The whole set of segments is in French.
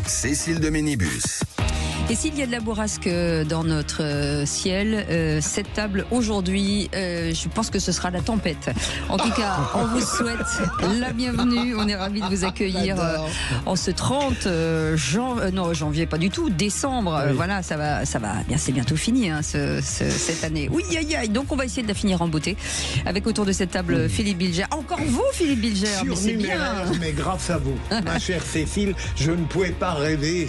Cécile de Ménibus. Et s'il y a de la bourrasque dans notre ciel, cette table aujourd'hui, je pense que ce sera la tempête. En tout cas, on vous souhaite la bienvenue. On est ravis de vous accueillir en ce 30 janvier, pas du tout, décembre. Oui. Voilà, ça va bien, c'est bientôt fini hein, cette année. Oui, aïe, aïe. Donc on va essayer de la finir en beauté avec autour de cette table Philippe Bilger. Encore vous, Philippe Bilger, mais c'est bien. Mais grâce à vous, ma chère Cécile, je ne pouvais pas rêver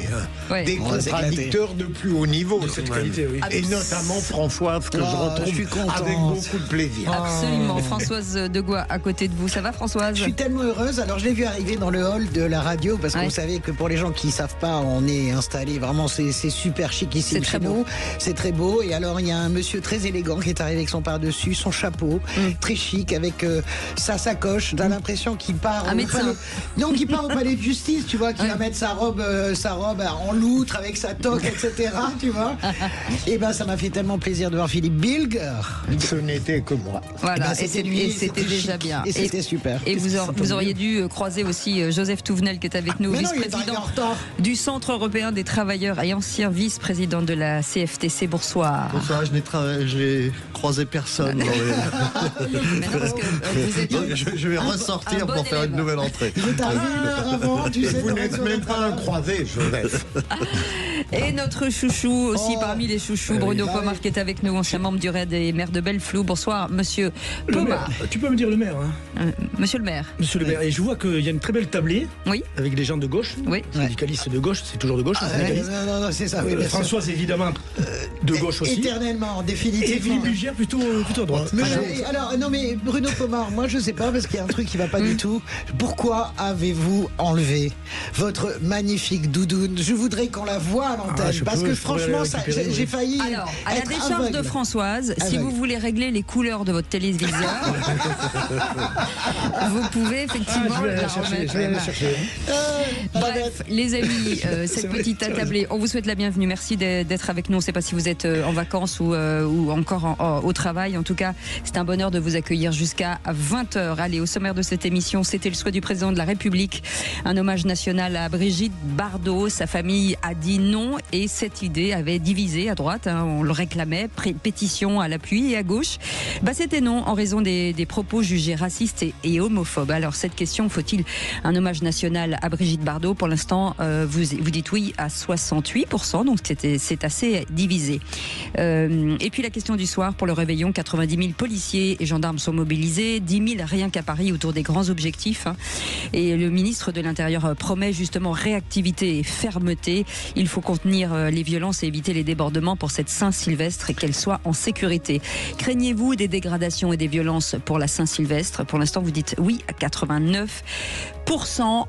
des contradicteurs de plus haut niveau. Cette qualité, oui. Et notamment Françoise, que je retrouve avec beaucoup de plaisir. Absolument. Françoise Degois à côté de vous. Ça va, Françoise? Je suis tellement heureuse. Alors, je l'ai vu arriver dans le hall de la radio parce que vous savez que pour les gens qui ne savent pas, on est installé vraiment, c'est super chic ici chez nous. C'est très beau. Et alors, il y a un monsieur très élégant qui est arrivé avec son par-dessus, son chapeau, très chic, avec sa sacoche. T'as l'impression qu'il part un médecin. Non, qu'il part au palais de justice, tu vois, qui va mettre sa robe en loutre avec sa toque, etc. Tu vois. Et ben, ça m'a fait tellement plaisir de voir Philippe Bilger. Ce n'était que moi. Voilà, et c'était lui, et c'était déjà bien. Et c'était super. Et vous auriez dû croiser aussi Joseph Touvenel qui est avec nous, vice-président du Centre européen des travailleurs et ancien vice-président de la CFTC. Bonsoir. Bonsoir, je n'ai croisé personne. Dans les... Parce que, vous êtes je vais ressortir pour faire une nouvelle entrée. Avant, tu sais, vous n'êtes même pas un croisé, Joseph. Et notre chouchou aussi parmi les chouchous, Bruno Pomar qui est avec nous, ancien membre du RAID et maire de Belleflou. Bonsoir, monsieur Pomar. Tu peux me dire le maire, hein. Monsieur le maire. Monsieur le maire. Et je vois qu'il y a une très belle tablée. Oui. Avec les gens de gauche. Oui. Syndicalistes de gauche, c'est toujours de gauche. Non, c'est ça. Oui, Françoise, évidemment, de gauche aussi. Éternellement, Et définitivement. Philippe Bilger, plutôt à droite. Alors, non, mais Bruno Pomar, moi je sais pas, parce qu'il y a un truc qui va pas du tout. Pourquoi avez-vous enlevé votre magnifique doudoune? Je voudrais qu'on la voie à l'antenne, parce que franchement, j'ai failli. Alors, à la décharge aveugle. de Françoise, si vous voulez régler les couleurs de votre téléviseur, vous pouvez effectivement Je vais la aller remettre. chercher. Bref, les amis, cette petite attablée, on vous souhaite la bienvenue. Merci d'être avec nous. On ne sait pas si vous êtes en vacances ou encore au travail. En tout cas, c'est un bonheur de vous accueillir jusqu'à 20h. Allez, au sommaire de cette émission, c'était le souhait du président de la République. Un hommage national à Brigitte Bardot. Sa famille a dit non et cette idée avait divisé à droite. On le réclamait, pétition à l'appui, et à gauche, c'était non en raison des propos jugés racistes et homophobes. Alors cette question, faut-il un hommage national à Brigitte Bardot? Pour l'instant, vous dites oui à 68%, donc c'est assez divisé. Et puis la question du soir, pour le réveillon, 90 000 policiers et gendarmes sont mobilisés, 10 000 rien qu'à Paris autour des grands objectifs. Et le ministre de l'Intérieur promet justement réactivité et fermeté. Il faut contenir les violences et éviter les débordements pour cette Saint-Sylvestre et qu'elle soit en sécurité. Craignez-vous des dégradations et des violences pour la Saint-Sylvestre? Pour l'instant, vous dites oui à 89%.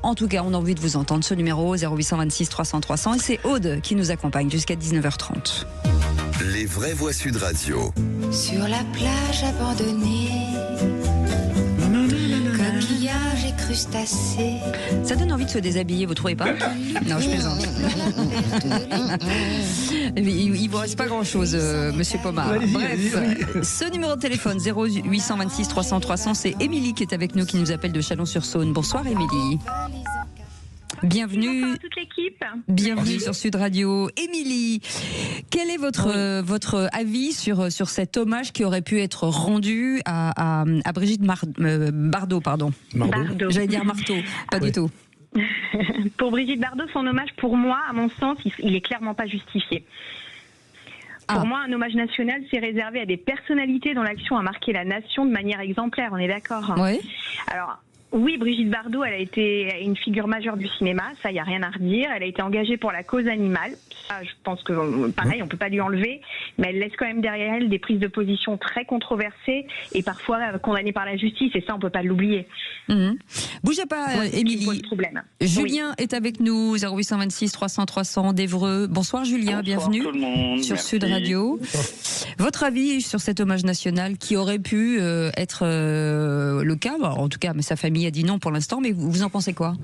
En tout cas, on a envie de vous entendre. Ce numéro 0826 300 300 et c'est Aude qui nous accompagne jusqu'à 19h30. Les vraies voix Sud Radio. Sur la plage abandonnée, coquillages et crustacés. Ça donne envie de se déshabiller, vous trouvez pas? Non, je plaisante. Il vous reste pas grand-chose, monsieur Pomar. Bref, ce numéro de téléphone 0826 300 300, c'est Émilie qui est avec nous, qui nous appelle de Chalon-sur-Saône. Bonsoir Émilie. Bienvenue. Bonsoir à toute l'équipe. Bienvenue sur Sud Radio. Émilie, quel est votre avis sur cet hommage qui aurait pu être rendu à Brigitte Bardot, pardon. Bardot. J'allais dire marteau, pas du tout. Pour Brigitte Bardot, son hommage, pour moi, à mon sens, il est clairement pas justifié. Pour moi, un hommage national, c'est réservé à des personnalités dont l'action a marqué la nation de manière exemplaire, on est d'accord? Oui. Alors, oui, Brigitte Bardot, elle a été une figure majeure du cinéma, ça, il n'y a rien à redire. Elle a été engagée pour la cause animale. Ça, je pense que, pareil, on ne peut pas lui enlever. Mais elle laisse quand même derrière elle des prises de position très controversées et parfois condamnées par la justice. Et ça, on ne peut pas l'oublier. Bougez pas, Émilie. Julien est avec nous, 0826 300 300 d'Évreux. Bonsoir Julien, bienvenue tout le monde, sur merci. Sud Radio. Votre avis sur cet hommage national qui aurait pu être le cas, en tout cas, mais sa famille a dit non pour l'instant, mais vous en pensez quoi?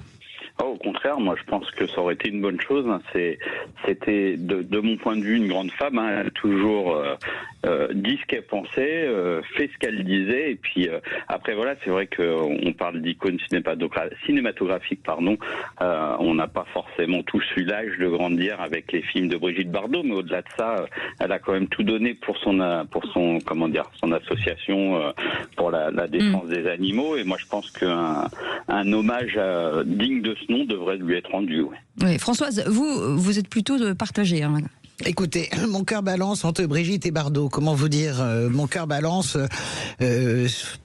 Au contraire, moi je pense que ça aurait été une bonne chose. C'était de mon point de vue une grande femme. Elle a toujours dit ce qu'elle pensait, fait ce qu'elle disait. Et puis après voilà, c'est vrai qu'on parle d'icône cinématographique. On n'a pas forcément tous eu l'âge de grandir avec les films de Brigitte Bardot, mais au-delà de ça, elle a quand même tout donné pour son association pour la défense des animaux. Et moi je pense qu'un hommage digne de ce nom devrait lui être rendu. Ouais. Oui, Françoise, vous êtes plutôt partagée. Hein. Écoutez, mon cœur balance entre Brigitte et Bardot. Comment vous dire, mon cœur balance.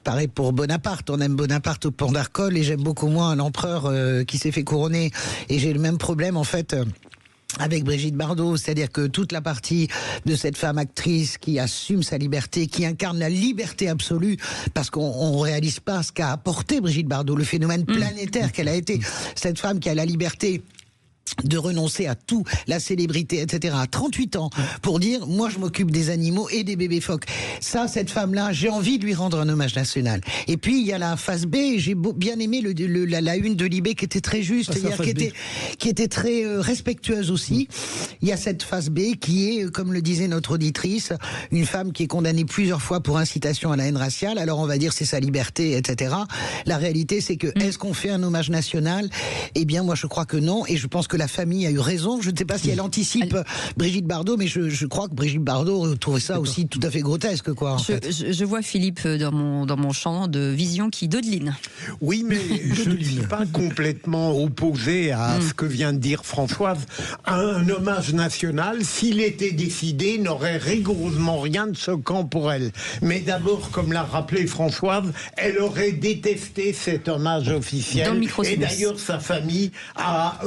Pareil pour Bonaparte. On aime Bonaparte au Pont d'Arcole et j'aime beaucoup moins un empereur qui s'est fait couronner. Et j'ai le même problème en fait. Avec Brigitte Bardot, c'est-à-dire que toute la partie de cette femme actrice qui assume sa liberté, qui incarne la liberté absolue, parce qu'on réalise pas ce qu'a apporté Brigitte Bardot, le phénomène planétaire qu'elle a été, cette femme qui a la liberté de renoncer à tout, la célébrité, etc., à 38 ans, pour dire, moi je m'occupe des animaux et des bébés phoques. Ça, cette femme-là, j'ai envie de lui rendre un hommage national. Et puis, il y a la face B, j'ai bien aimé la une de Libé qui était très juste, qui était très respectueuse aussi. Il y a cette face B qui est, comme le disait notre auditrice, une femme qui est condamnée plusieurs fois pour incitation à la haine raciale. Alors on va dire c'est sa liberté, etc. La réalité, c'est que, est-ce qu'on fait un hommage national? Eh bien, moi je crois que non, et je pense que la famille a eu raison. Je ne sais pas si elle anticipe Brigitte Bardot, mais je crois que Brigitte Bardot trouvait ça aussi tout à fait grotesque, quoi. Je vois Philippe dans mon champ de vision qui dodeline. Oui, mais je ne suis pas complètement opposé à ce que vient de dire Françoise. Un hommage national, s'il était décidé, n'aurait rigoureusement rien de choquant pour elle. Mais d'abord, comme l'a rappelé Françoise, elle aurait détesté cet hommage officiel. Et d'ailleurs, sa famille a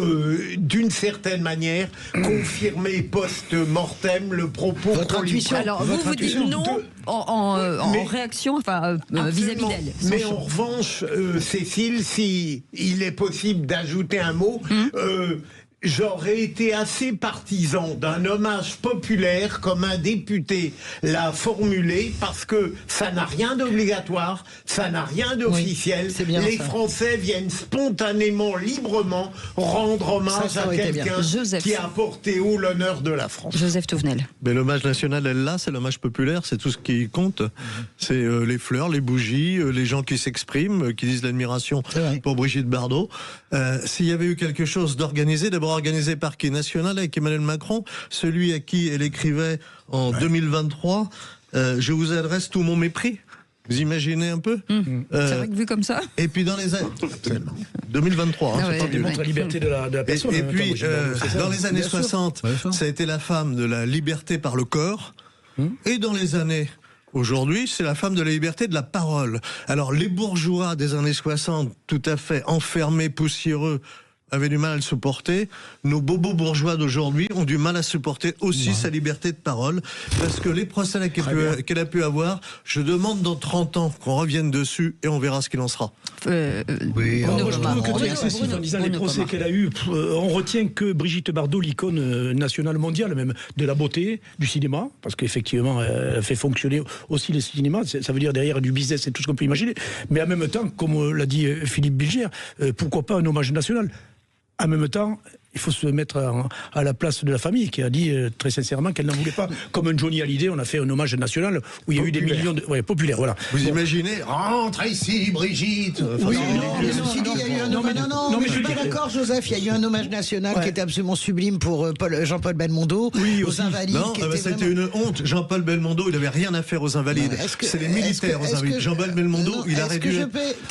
d'une certaine manière, confirmer post-mortem le propos. Votre intuition. Alors, vous dites non en réaction vis-à-vis d'elle. Mais en revanche, Cécile, si il est possible d'ajouter un mot, j'aurais été assez partisan d'un hommage populaire comme un député l'a formulé, parce que ça n'a rien d'obligatoire, ça n'a rien d'officiel. Oui, les Français viennent spontanément, librement rendre hommage à quelqu'un qui a porté haut l'honneur de la France. Joseph Touvenel. Mais l'hommage national, c'est l'hommage populaire, c'est tout ce qui compte. C'est les fleurs, les bougies, les gens qui s'expriment, qui disent l'admiration pour Brigitte Bardot. S'il y avait eu quelque chose d'organisé, d'abord organisé par qui? National, avec Emmanuel Macron, celui à qui elle écrivait en 2023 je vous adresse tout mon mépris. Vous imaginez un peu C'est vrai que vu comme ça. Et puis dans les années 2023, ça démontre la liberté de la personne. Et puis dans les années 60, ça a été la femme de la liberté par le corps. Et dans les années aujourd'hui, c'est la femme de la liberté de la parole. Alors les bourgeois des années 60, tout à fait enfermés, poussiéreux, avaient du mal à le supporter. Nos bobos bourgeois d'aujourd'hui ont du mal à supporter aussi sa liberté de parole, parce que les procès qu'elle a pu avoir, je demande dans 30 ans qu'on revienne dessus et on verra ce qu'il en sera. Oui, je trouve que tu es excessif en disant les procès qu'elle a eu. On retient que Brigitte Bardot, l'icône nationale mondiale même de la beauté, du cinéma, parce qu'effectivement elle fait fonctionner aussi le cinéma, ça veut dire derrière du business et tout ce qu'on peut imaginer, mais en même temps, comme l'a dit Philippe Bilger, pourquoi pas un hommage national? En même temps, il faut se mettre à la place de la famille qui a dit très sincèrement qu'elle n'en voulait pas. Comme un Johnny Hallyday, on a fait un hommage national où il y a eu des millions de... Ouais, populaire, voilà. Vous imaginez, rentre ici, Brigitte. Oui, non, mais je suis pas d'accord, Joseph. Il y a eu un hommage national qui était absolument sublime pour Jean-Paul Belmondo, aux Invalides. Non, c'était une honte. Jean-Paul Belmondo, il n'avait rien à faire aux Invalides. C'est les militaires aux Invalides. Jean-Paul Belmondo,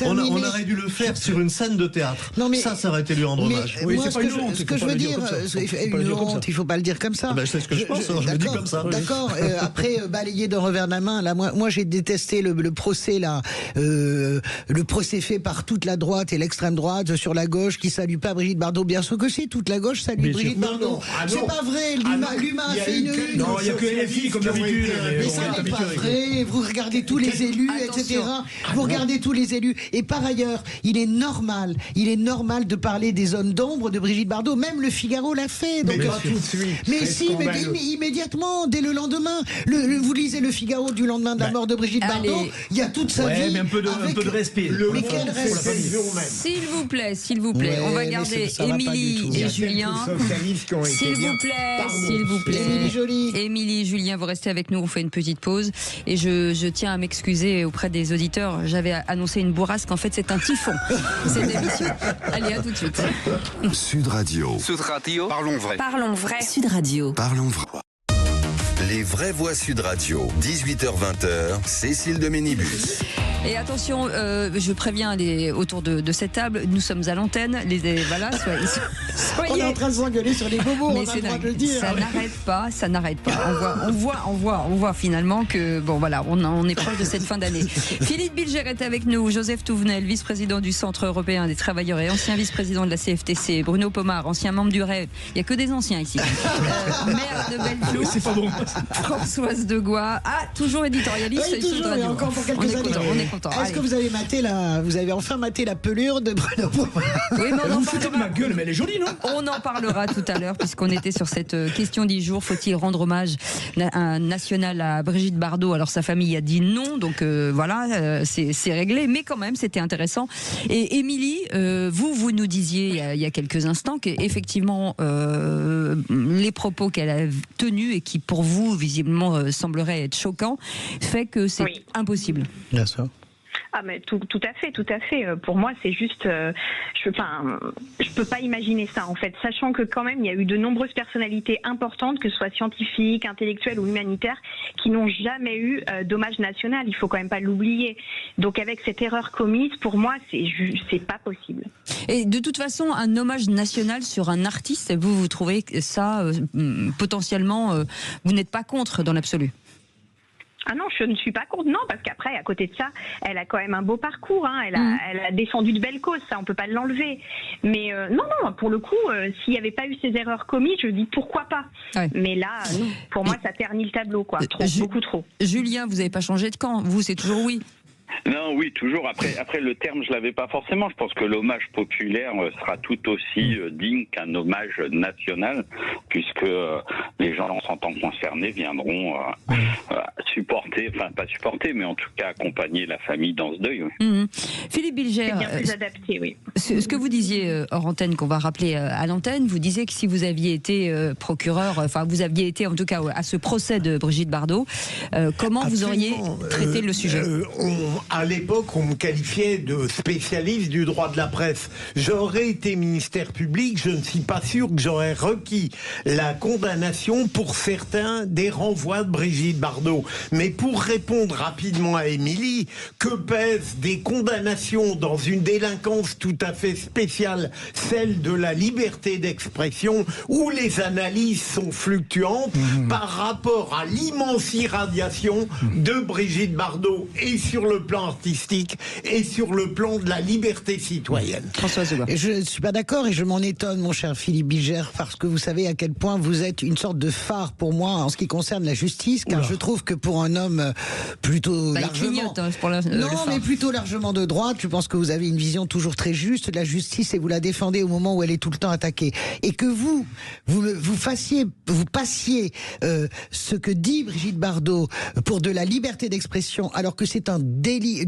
on aurait dû le faire sur une scène de théâtre. Ça aurait été lui rendre hommage. Oui, c'est pas une honte. Ce que je veux dire, une honte, il ne faut pas le dire comme ça. C'est ce que je pense, je le dis comme ça. D'accord, après, balayer d'un revers de la main, là, moi j'ai détesté le procès, là, le procès fait par toute la droite et l'extrême droite sur la gauche qui salue pas Brigitte Bardot. Bien sûr que si, toute la gauche salue Brigitte Bardot. C'est pas vrai, l'humain a fait une une. Non, il n'y a que LFI comme d'habitude. Mais ça n'est pas vrai, vous regardez tous les élus, etc. Vous regardez tous les élus. Et par ailleurs, il est normal de parler des zones d'ombre de Brigitte Bardot. même le Figaro l'a fait. Donc, mais pas tout de suite. Mais si, mais immédiatement, dès le lendemain. Vous lisez le Figaro du lendemain de la mort de Brigitte Bardot, il y a toute sa vie. Mais un peu de respect. Mais quel respect. S'il vous plaît, on va garder Émilie et Julien. S'il vous plaît. Émilie, Julien, vous restez avec nous, on fait une petite pause. Et je tiens à m'excuser auprès des auditeurs. J'avais annoncé une bourrasque, en fait c'est un typhon, cette émission. Allez, à tout de suite. Sud Radio. Parlons vrai. Parlons vrai. Sud Radio. Parlons vrai. Les vraies voix Sud Radio. 18h-20h, Cécile de Ménibus. Et attention, je préviens autour de cette table, nous sommes à l'antenne. Voilà, soyez... On est en train de s'engueuler sur les bobos, mais on a le droit de le dire. Ça n'arrête pas. On voit finalement que, bon voilà, on est proche de cette fin d'année. Philippe Bilger est avec nous, Joseph Touvenel, vice-président du Centre européen des travailleurs et ancien vice-président de la CFTC, Bruno Pomar, ancien membre du REV. Il n'y a que des anciens ici. Maire de Belleville. C'est pas bon. Françoise Degois, toujours éditorialiste. Oui, toujours, et encore pour quelques années. On est content. Est-ce que vous avez enfin maté la pelure de Bruno Pomar? Oui, mais vous foutez de ma gueule, mais elle est jolie, non? On en parlera tout à l'heure, puisqu'on était sur cette question du jour. Faut-il rendre hommage national à Brigitte Bardot? Alors sa famille a dit non, donc voilà, c'est réglé, mais quand même c'était intéressant. Et Émilie, vous nous disiez il y a quelques instants qu'effectivement les propos qu'elle a tenus et qui pour vous visiblement sembleraient être choquants, fait que c'est impossible. Bien sûr. Ah mais tout à fait. Pour moi, c'est juste, je peux pas imaginer ça en fait, sachant que quand même il y a eu de nombreuses personnalités importantes, que ce soit scientifiques, intellectuelles ou humanitaires, qui n'ont jamais eu d'hommage national. Il faut quand même pas l'oublier. Donc avec cette erreur commise, pour moi, c'est pas possible. Et de toute façon, un hommage national sur un artiste, vous trouvez ça potentiellement, vous n'êtes pas contre dans l'absolu? Ah non, je ne suis pas contre, non, parce qu'après, à côté de ça, elle a quand même un beau parcours, hein, elle a défendu de belles causes, ça on peut pas l'enlever. Mais non, pour le coup, s'il n'y avait pas eu ces erreurs commises, je dis pourquoi pas. Ouais. Mais là, non, pour moi, ça ternit le tableau, quoi, beaucoup trop. Julien, vous n'avez pas changé de camp, vous, c'est toujours oui? Non, oui, toujours. Après, le terme, je l'avais pas forcément. Je pense que l'hommage populaire sera tout aussi digne qu'un hommage national, puisque les gens en sentant concernés viendront supporter, enfin pas supporter, mais en tout cas accompagner la famille dans ce deuil. Oui. Philippe Bilger, c'est bien plus adapté, oui. Ce que vous disiez hors antenne, qu'on va rappeler à l'antenne, vous disiez que si vous aviez été procureur, enfin vous aviez été en tout cas à ce procès de Brigitte Bardot, comment vous auriez traité le sujet? À l'époque, on me qualifiait de spécialiste du droit de la presse. J'aurais été ministère public, je ne suis pas sûr que j'aurais requis la condamnation pour certains des renvois de Brigitte Bardot. Mais pour répondre rapidement à Émilie, que pèsent des condamnations dans une délinquance tout à fait spéciale, celle de la liberté d'expression, où les analyses sont fluctuantes par rapport à l'immense irradiation de Brigitte Bardot, et sur le plan artistique et sur le plan de la liberté citoyenne. Françoise Degois. Je ne suis pas d'accord et je m'en étonne, mon cher Philippe Bilger, parce que vous savez à quel point vous êtes une sorte de phare pour moi en ce qui concerne la justice, car je trouve que pour un homme plutôt largement... mais plutôt largement de droite, je pense que vous avez une vision toujours très juste de la justice et vous la défendez au moment où elle est tout le temps attaquée. Et que vous passiez ce que dit Brigitte Bardot pour de la liberté d'expression, alors que c'est un délit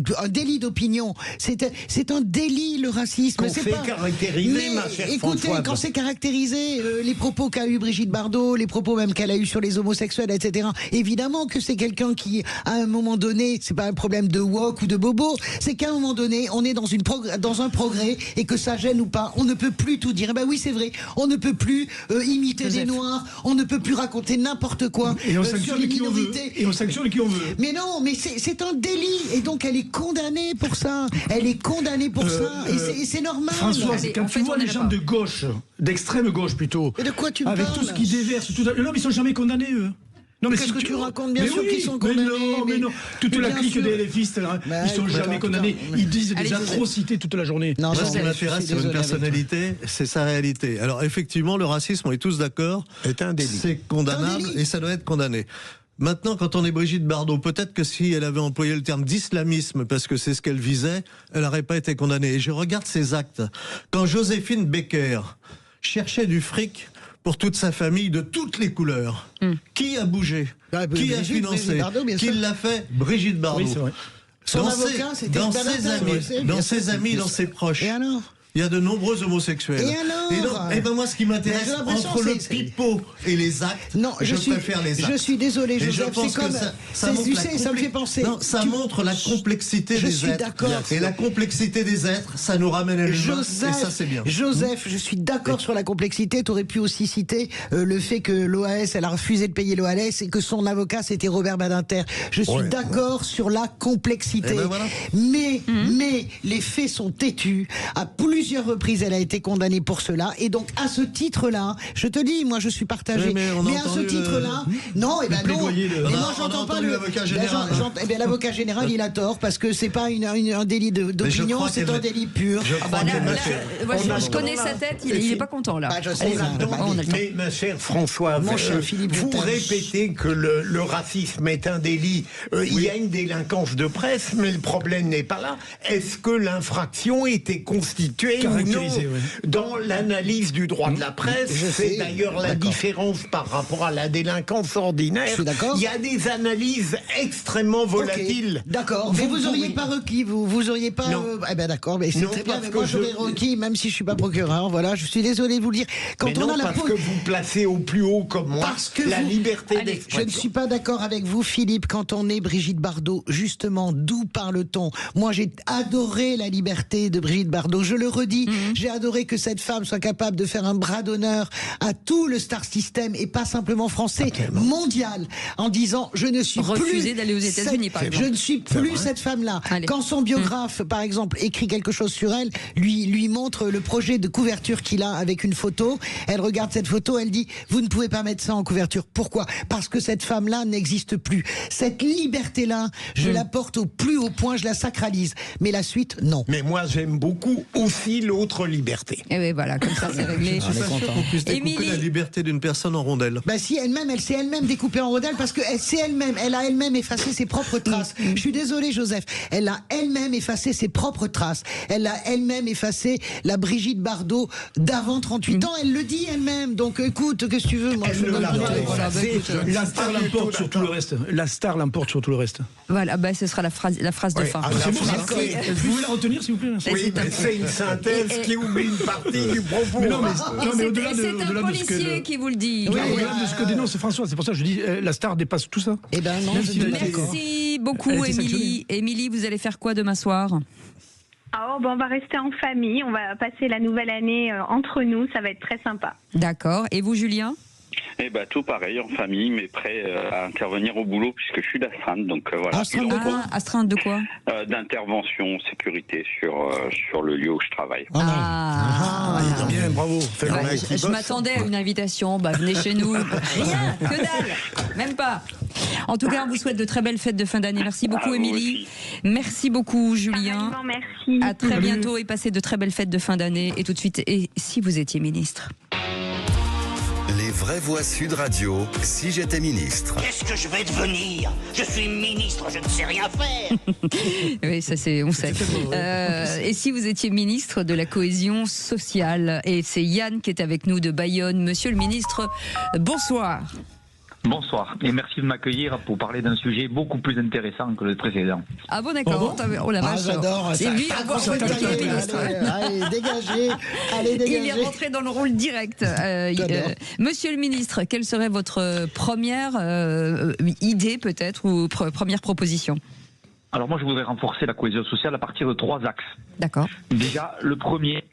d'opinion. C'est un délit, le racisme. Qu'on fait caractériser, ma chère écoutez, Françoise. quand c'est caractérisé, les propos qu'a eu Brigitte Bardot, les propos même qu'elle a eu sur les homosexuels, etc. Évidemment que c'est quelqu'un qui, à un moment donné, c'est pas un problème de woke ou de bobo, c'est qu'à un moment donné, on est dans un progrès et que ça gêne ou pas. On ne peut plus tout dire. Eh ben oui, c'est vrai. On ne peut plus imiter des noirs. On ne peut plus raconter n'importe quoi sur les minorités. Et on sanctionne qui on veut. Mais non, mais c'est un délit. Et donc elle est condamnée pour ça. Elle est condamnée pour ça. Et c'est normal. Françoise, quand tu vois les gens de gauche, d'extrême gauche plutôt, et de quoi tu avec parles tout ce qui déverse, non, mais ils sont jamais condamnés, eux. Non, mais qu'est-ce que tu racontes? Bien sûr qu'ils sont condamnés. Mais non. Toute la clique des LFistes, ils sont jamais condamnés. Ils disent des atrocités toute la journée. Non, ce qui m'intéresse sur une personnalité, c'est sa réalité. Alors effectivement, le racisme, on est tous d'accord, est un délit. C'est condamnable et ça doit être condamné. Maintenant, quand on est Brigitte Bardot, peut-être que si elle avait employé le terme d'islamisme, parce que c'est ce qu'elle visait, elle n'aurait pas été condamnée. Et je regarde ses actes. Quand Joséphine Baker, cherchait du fric pour toute sa famille de toutes les couleurs. Qui a bougé? Qui a financé? Bardot, Qui l'a fait? Brigitte Bardot. Oui, c'est vrai. Son avocat, c'était dans ses amis, dans ses proches. Et alors? Il y a de nombreux homosexuels. Et alors? Et ben moi, ce qui m'intéresse, entre le pipeau et les actes, je préfère les actes. Je suis désolé, Joseph, c'est comme... ça me fait penser. Non, ça montre la complexité des êtres. D'accord. Et la complexité des êtres, ça nous ramène à l'humain, et ça, c'est bien. Joseph, je suis d'accord sur la complexité. Tu aurais pu aussi citer le fait que l'OAS, elle a refusé de payer l'OAS et que son avocat, c'était Robert Badinter. Je suis d'accord sur la complexité. Ben voilà. Mais les faits sont têtus. À plusieurs reprises, elle a été condamnée pour cela. Et donc, à ce titre-là, je te dis, moi, je suis partagé. Mais à ce titre-là, non, et ben non. Mais moi, j'entends pas l'avocat général. L'avocat général, il a tort parce que c'est pas un délit d'opinion, c'est un délit pur. Je connais sa tête, il est pas content là. Je sais. Mais ma chère Françoise, vous répétez que le racisme est un délit. Il y a une délinquance de presse, mais le problème n'est pas là. Est-ce que l'infraction était constituée ou non dans l'analyse du droit de la presse? C'est d'ailleurs la différence par rapport à la délinquance ordinaire. Je suis d'accord. Il y a des analyses extrêmement volatiles. D'accord. Mais vous auriez pas requis, vous auriez pas. Eh ben d'accord, mais c'est très bien. Mais moi j'aurais requis, même si je suis pas procureur. Voilà, je suis désolé de vous le dire. Quand on a parce que vous placez au plus haut comme moi la liberté d'expression. Je ne suis pas d'accord avec vous, Philippe. Quand on est Brigitte Bardot, justement, d'où parle-t-on? Moi, j'ai adoré la liberté de Brigitte Bardot. Je le redis. J'ai adoré que cette femme soit capable de faire un bras d'honneur à tout le star system et pas simplement français, mondial, en disant je ne suis refusé d'aller aux États-Unis, par exemple. Je ne suis plus cette femme-là. Quand son biographe, par exemple, écrit quelque chose sur elle, lui montre le projet de couverture qu'il a avec une photo. Elle regarde cette photo, elle dit vous ne pouvez pas mettre ça en couverture. Pourquoi? Parce que cette femme-là n'existe plus. Cette liberté-là, je la porte au plus haut point, je la sacralise. Mais la suite, non. Mais moi, j'aime beaucoup aussi l'autre liberté. Et oui, voilà, comme ça c'est réglé. Je suis pas sûr qu'on puisse découper la liberté d'une personne en rondelles. Bah si, elle s'est elle-même découpée en rondelles parce que elle a elle-même effacé ses propres traces. Je suis désolé, Joseph. Elle a elle-même effacé ses propres traces. Elle a elle-même effacé la Brigitte Bardot d'avant 38 ans. Elle le dit elle-même. Donc écoute, qu'est-ce que tu veux? Moi, la star l'emporte sur tout le reste. La star l'emporte sur tout le reste. Voilà, ce sera la phrase de fin. Vous voulez la retenir, s'il vous plaît? Oui, mais c'est une synthèse qui oublie une partie du propos. Mais au-delà c'est un policier qui vous le dit. Au-delà de ce que dénonce François, c'est pour ça que je dis la star dépasse tout ça. Eh ben non, merci beaucoup, Émilie. Émilie, vous allez faire quoi demain soir? On va rester en famille, on va passer la nouvelle année entre nous, ça va être très sympa. D'accord. Et vous, Julien? Eh ben, tout pareil, en famille, mais prêt à intervenir au boulot puisque je suis d'astreinte, donc voilà. Astreinte de quoi? D'intervention, sécurité sur le lieu où je travaille. Bien, bravo. Je m'attendais à une invitation, venez chez nous. Rien, que dalle, même pas. En tout cas, on vous souhaite de très belles fêtes de fin d'année. Merci beaucoup, Émilie. Merci beaucoup, Julien. Merci. À très bientôt et passez de très belles fêtes de fin d'année. Et tout de suite, et si vous étiez ministre? Les vraies voix Sud Radio, si j'étais ministre. Qu'est-ce que je vais devenir? Je suis ministre, je ne sais rien faire. Oui, ça on sait. Et si vous étiez ministre de la cohésion sociale? Et c'est Yann qui est avec nous de Bayonne. Monsieur le ministre, bonsoir. Bonsoir et merci de m'accueillir pour parler d'un sujet beaucoup plus intéressant que le précédent. Ah bon, d'accord. Oh la vache. J'adore. C'est lui, Allez, dégagez. Il est rentré dans le rôle direct. Monsieur le ministre, quelle serait votre première idée peut-être ou première proposition? Alors moi, je voudrais renforcer la cohésion sociale à partir de 3 axes. D'accord. Déjà, le premier,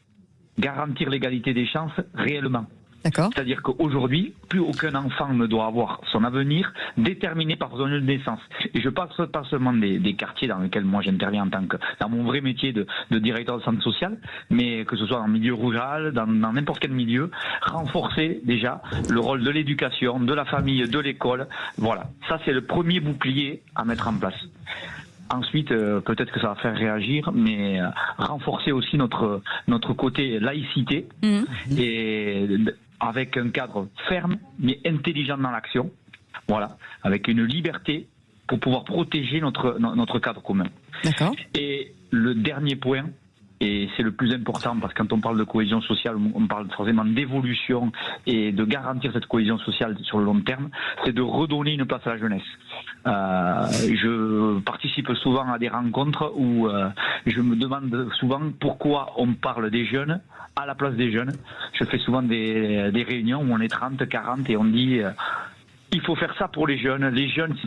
garantir l'égalité des chances réellement. D'accord. C'est-à-dire qu'aujourd'hui, plus aucun enfant ne doit avoir son avenir déterminé par son lieu de naissance. Et je parle pas seulement des quartiers dans lesquels moi j'interviens dans mon vrai métier de directeur de centre social, mais que ce soit en milieu rural, dans n'importe quel milieu, renforcer déjà le rôle de l'éducation, de la famille, de l'école. Voilà, ça c'est le premier bouclier à mettre en place. Ensuite, peut-être que ça va faire réagir, mais renforcer aussi notre côté laïcité et avec un cadre ferme mais intelligent dans l'action. Voilà, avec une liberté pour pouvoir protéger notre cadre commun. D'accord. Et le dernier point, et c'est le plus important, parce que quand on parle de cohésion sociale, on parle forcément d'évolution et de garantir cette cohésion sociale sur le long terme, c'est de redonner une place à la jeunesse. Je participe souvent à des rencontres où je me demande souvent pourquoi on parle des jeunes à la place des jeunes. Je fais souvent des réunions où on est 30, 40 et on dit... il faut faire ça pour les jeunes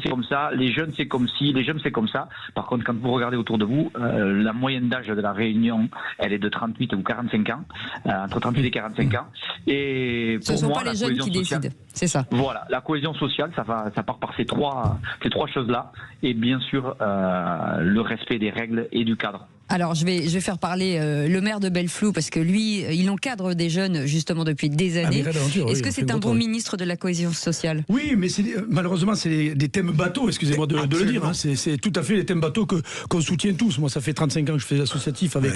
c'est comme ça, les jeunes c'est comme ci, les jeunes c'est comme ça. Par contre, quand vous regardez autour de vous, la moyenne d'âge de la Réunion, elle est de 38 ou 45 ans, entre 38 et 45 ans. Et pour ce ne sont moi, pas les jeunes qui décident, c'est ça. Voilà, la cohésion sociale, ça part par ces trois choses-là, et bien sûr le respect des règles et du cadre. Alors, je vais faire parler le maire de Belleflou, parce que lui, il encadre des jeunes justement depuis des années. Est-ce que c'est un bon ministre de la cohésion sociale? Oui, mais malheureusement, c'est des thèmes bateaux, excusez-moi de le dire. Hein. C'est tout à fait les thèmes bateaux qu'on soutient tous. Moi, ça fait 35 ans que je fais l'associatif avec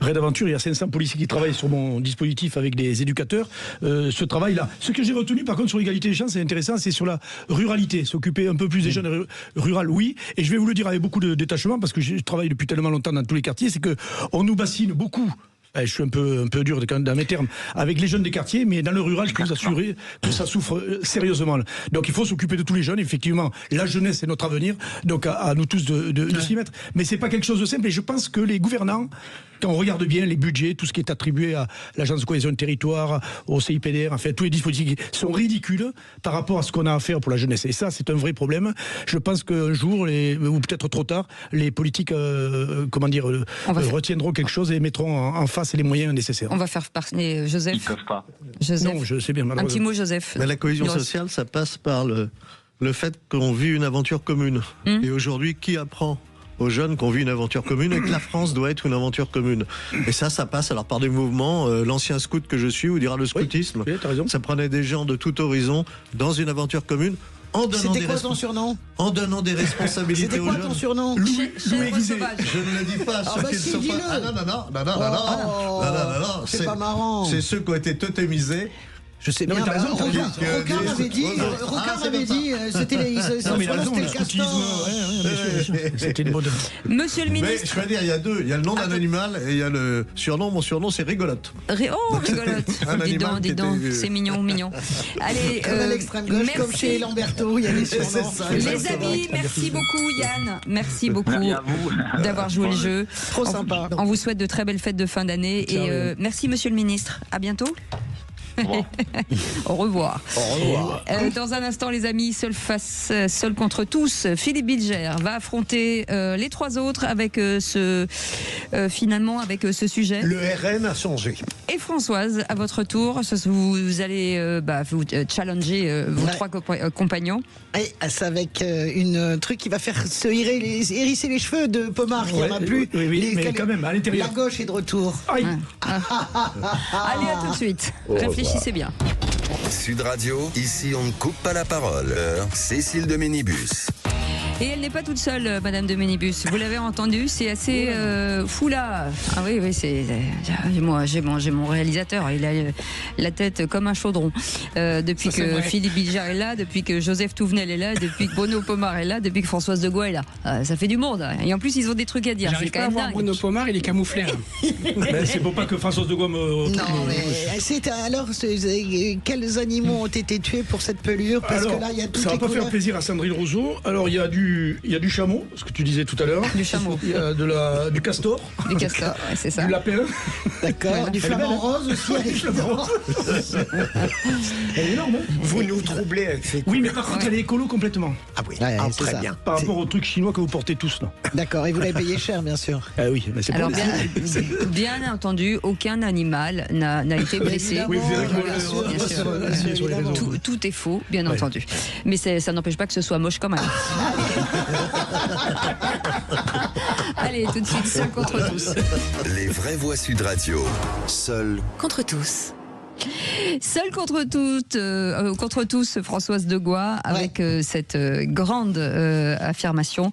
Red Aventure. Il y a 500 policiers qui travaillent sur mon dispositif avec des éducateurs. Ce travail-là. Ce que j'ai retenu, par contre, sur l'égalité des chances, c'est intéressant, c'est sur la ruralité. S'occuper un peu plus des jeunes rurales, oui. Et je vais vous le dire avec beaucoup de détachement, parce que je travaille depuis tellement longtemps dans tous les quartiers. C'est que on nous bassine beaucoup. Je suis un peu dur dans mes termes avec les jeunes des quartiers, mais dans le rural, je peux vous assurer que ça souffre sérieusement. Donc il faut s'occuper de tous les jeunes. Effectivement, la jeunesse est notre avenir, donc à nous tous de s'y mettre. Mais c'est pas quelque chose de simple. Et je pense que les gouvernants, quand on regarde bien les budgets, tout ce qui est attribué à l'Agence de cohésion de territoire, au CIPDR, en fait, tous les dispositifs sont ridicules par rapport à ce qu'on a à faire pour la jeunesse. Et ça, c'est un vrai problème. Je pense qu'un jour, ou peut-être trop tard, les politiques, retiendront quelque chose et mettront en face les moyens nécessaires. On va faire parler Joseph. Ils peuvent pas. Joseph. Non, je sais bien, malheureusement. Un petit mot, Joseph. Mais la cohésion sociale, ça passe par le fait qu'on vit une aventure commune. Et aujourd'hui, qui apprend aux jeunes qu'on vit une aventure commune et que la France doit être une aventure commune? Et ça passe alors par des mouvements. L'ancien scout que je suis vous dira le scoutisme. Oui, t'as raison. Ça prenait des gens de tout horizon dans une aventure commune. C'était quoi ton surnom? En donnant des responsabilités aux jeunes. C'était quoi ton surnom? Louis Guizet. Je ne le dis pas, ceux qui ne sont pas... non, c'est pas marrant. C'est ceux qui ont été totémisés. Je sais bien. Rocard m'avait dit, c'était le castor. C'était une bonne. Monsieur le ministre. Mais je veux dire, il y a deux. Il y a le nom d'un animal et il y a le surnom. Mon surnom, c'est Rigolote. Oh, Rigolote. Dis donc, c'est mignon. Allez, comme à l'extrême gauche, merci. comme chez Lamberto, il y a des surnoms. Les amis, merci beaucoup Yann. Merci beaucoup d'avoir joué le jeu. Trop sympa. On vous souhaite de très belles fêtes de fin d'année. Et merci Monsieur le ministre. À bientôt. Au revoir. Dans un instant, les amis, seul contre tous, Philippe Bilger va affronter les trois autres avec finalement avec ce sujet. Le RN a changé. Et Françoise, à votre tour, vous allez vous challenger vos trois compagnons. Et c'est avec une truc qui va faire se hérisser les cheveux de Pomard, qui n'en a plus. Oui, mais quand même, à l'intérieur. La gauche est de retour. Allez, à tout de suite. Réfléchissez bien. Sud Radio, ici on ne coupe pas la parole. Cécile de Minibus. Et elle n'est pas toute seule, Madame de Minibus. Vous l'avez entendu, c'est assez fou là. Ah oui, c'est. Moi, j'ai mon réalisateur. Il a la tête comme un chaudron. Depuis que Philippe Bilger est là, depuis que Joseph Touvenel est là, depuis que Bruno Pomar est là, depuis que Françoise de Gaulle est là. Ça fait du monde. Et en plus, ils ont des trucs à dire. J'arrive pas à voir Bruno Pomar, il est camouflé. C'est pour pas que Françoise de Gaulle me. Non, mais alors, quels animaux ont été tués pour cette pelure? Parce que là, il y a toutes ça va pas faire plaisir à Sandrine Rousseau. Alors, il y a du chameau, ce que tu disais tout à l'heure. Du chameau. Il y a du castor. Du castor, c'est ça. Du lapin. D'accord. Du flamant rose aussi. Elle est énorme. Vous nous troublez avec ces... Oui, mais par contre, elle est écolo complètement. Ah oui, très bien. Par rapport au truc chinois que vous portez tous, là. D'accord, et vous l'avez payé cher, bien sûr. Ah oui, mais c'est alors, bien entendu, aucun animal n'a été blessé. Oui, bien sûr. Tout est faux, bien entendu. Mais ça n'empêche pas que ce soit moche quand même. Allez, tout de suite, seul contre tous. Les vraies voix Sud Radio. Seul contre tous. Seule contre tous, Françoise Degois, avec cette grande affirmation.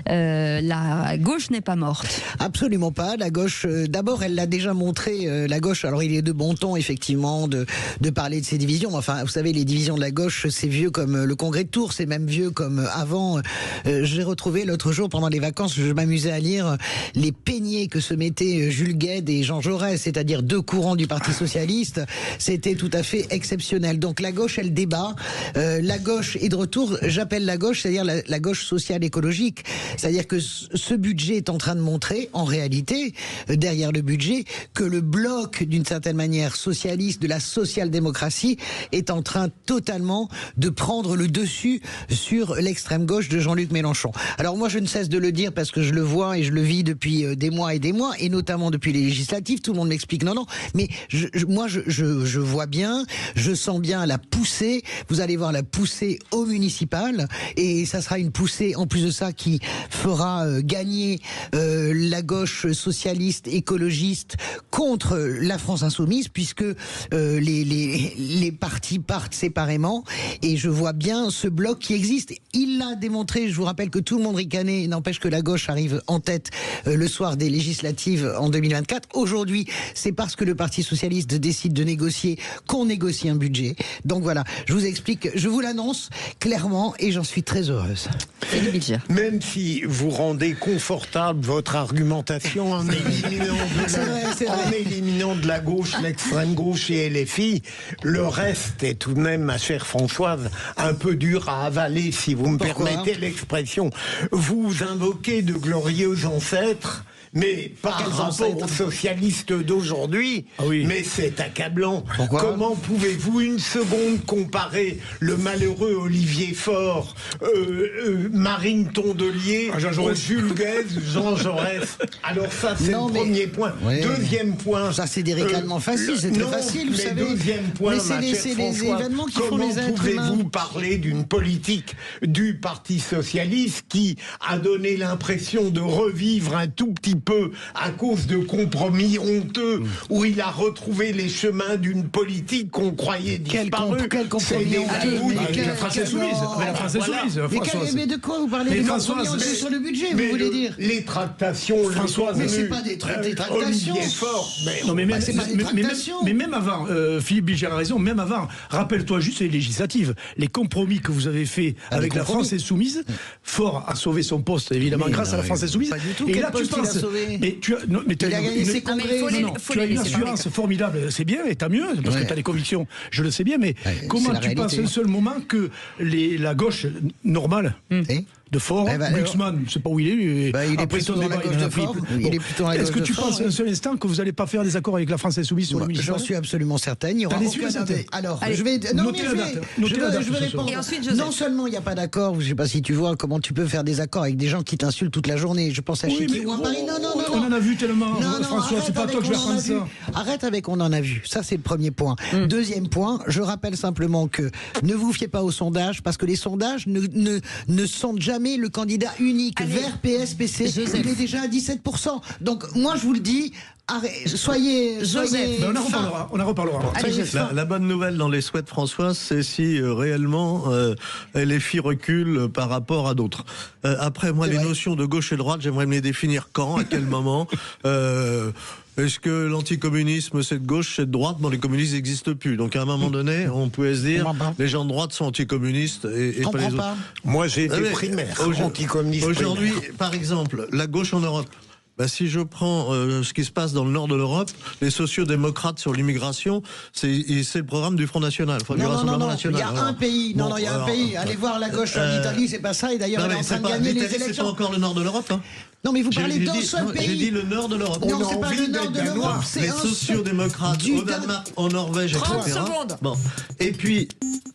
La gauche n'est pas morte. Absolument pas. La gauche, d'abord, elle l'a déjà montré. La gauche, alors il est de bon ton, effectivement, de parler de ses divisions. Enfin, vous savez, les divisions de la gauche, c'est vieux comme le Congrès de Tours, c'est même vieux comme avant. J'ai retrouvé l'autre jour, pendant les vacances, je m'amusais à lire les peignés que se mettaient Jules Guesde et Jean Jaurès, c'est-à-dire deux courants du Parti socialiste. C'était tout à fait exceptionnel. Donc la gauche, elle débat. La gauche est de retour. J'appelle la gauche, c'est-à-dire la gauche sociale écologique. C'est-à-dire que ce budget est en train de montrer, en réalité, derrière le budget, que le bloc, d'une certaine manière, socialiste, de la social-démocratie, est en train totalement de prendre le dessus sur l'extrême gauche de Jean-Luc Mélenchon. Alors moi, je ne cesse de le dire parce que je le vois et je le vis depuis des mois, et notamment depuis les législatives. Tout le monde m'explique non, mais moi, je vois bien, je sens bien la poussée. Vous allez voir la poussée au municipal, et ça sera une poussée, en plus de ça, qui fera gagner la gauche socialiste, écologiste contre la France insoumise, puisque les partis partent séparément, et je vois bien ce bloc qui existe. Il l'a démontré, je vous rappelle que tout le monde ricanait, n'empêche que la gauche arrive en tête le soir des législatives en 2024. Aujourd'hui, c'est parce que le Parti socialiste décide de négocier qu'on négocie un budget. Donc voilà, je vous explique, je vous l'annonce clairement, et j'en suis très heureuse. Même si vous rendez confortable votre argumentation en éliminant de la gauche, l'extrême gauche et LFI, le reste est tout de même, ma chère Françoise, un peu dur à avaler, si vous me permettez l'expression. Vous invoquez de glorieux ancêtres, mais par rapport aux socialistes d'aujourd'hui, mais c'est accablant. Pourquoi ? Comment pouvez-vous une seconde comparer le malheureux Olivier Faure, Marine Tondelier, Jules Guesde, Jean Jaurès? Alors ça, c'est le premier point. Deuxième point. Ça, c'est des ricanements faciles, c'est très facile, vous savez. Deuxième point, mais c'est les événements qui font les êtres humains. Comment pouvez-vous parler d'une politique du Parti socialiste qui a donné l'impression de revivre un tout petit peu à cause de compromis honteux où il a retrouvé les chemins d'une politique qu'on croyait disparue? Quel compromis honteux? La France insoumise. Mais de quoi vous parlez? Les compromis honteux sur le budget, vous voulez dire? Les tractations, Françoise. Mais c'est pas des tractations. Non, mais même avant, Philippe Bilger a raison, même avant, rappelle-toi juste les législatives, les compromis que vous avez fait avec la France insoumise. Faure a sauvé son poste, évidemment, grâce à la France insoumise. Et là, tu penses... Mais tu as une assurance formidable, c'est bien, et tant mieux, parce que tu as des convictions, je le sais bien, mais comment tu penses un seul moment que la gauche normale de Faure, Glucksmann, je ne sais pas où il est. Il est plutôt dans la gauche de Faure. Est-ce que tu penses un seul instant que vous n'allez pas faire des accords avec la France insoumise sur le municipal? J'en suis absolument certaine. Il y aura Alors, je vais répondre. Et ensuite, non seulement il n'y a pas d'accord, je ne sais pas si tu vois comment tu peux faire des accords avec des gens qui t'insultent toute la journée. Je pense à Chiki ou à Paris. Non. On en a vu tellement, François, c'est pas toi que je vais apprendre ça. Arrête avec on en a vu. Ça, c'est le premier point. Deuxième point, je rappelle simplement que ne vous fiez pas aux sondages, parce que les sondages ne sondent jamais le candidat unique vers PS-PC. Il est déjà à 17%. Donc, moi, je vous le dis, soyez on en reparlera. La bonne nouvelle dans les souhaits de Françoise, c'est si réellement LFI recule par rapport à d'autres. Après, moi, les notions de gauche et de droite, j'aimerais me les définir quand, à quel moment. Est-ce que l'anticommunisme c'est de gauche, c'est de droite? Bon, les communistes n'existent plus. Donc à un moment donné, on pouvait se dire les gens de droite sont anticommunistes et pas les autres. Moi j'ai été primaire anticommuniste. Aujourd'hui, par exemple, la gauche en Europe. Si je prends ce qui se passe dans le nord de l'Europe, les sociodémocrates sur l'immigration, c'est le programme du Front National. Non, il y a un pays. Il y a un pays. Allez voir la gauche en Italie, c'est pas ça. Et d'ailleurs, elle est en train de gagner les élections. C'est pas encore le nord de l'Europe, hein. Non, mais vous parlez d'un seul pays. J'ai dit le nord de l'Europe. Non, c'est pas le nord de l'Europe. Les sociodémocrates au Danemark, en Norvège, etc. 30 secondes. Bon. Et puis,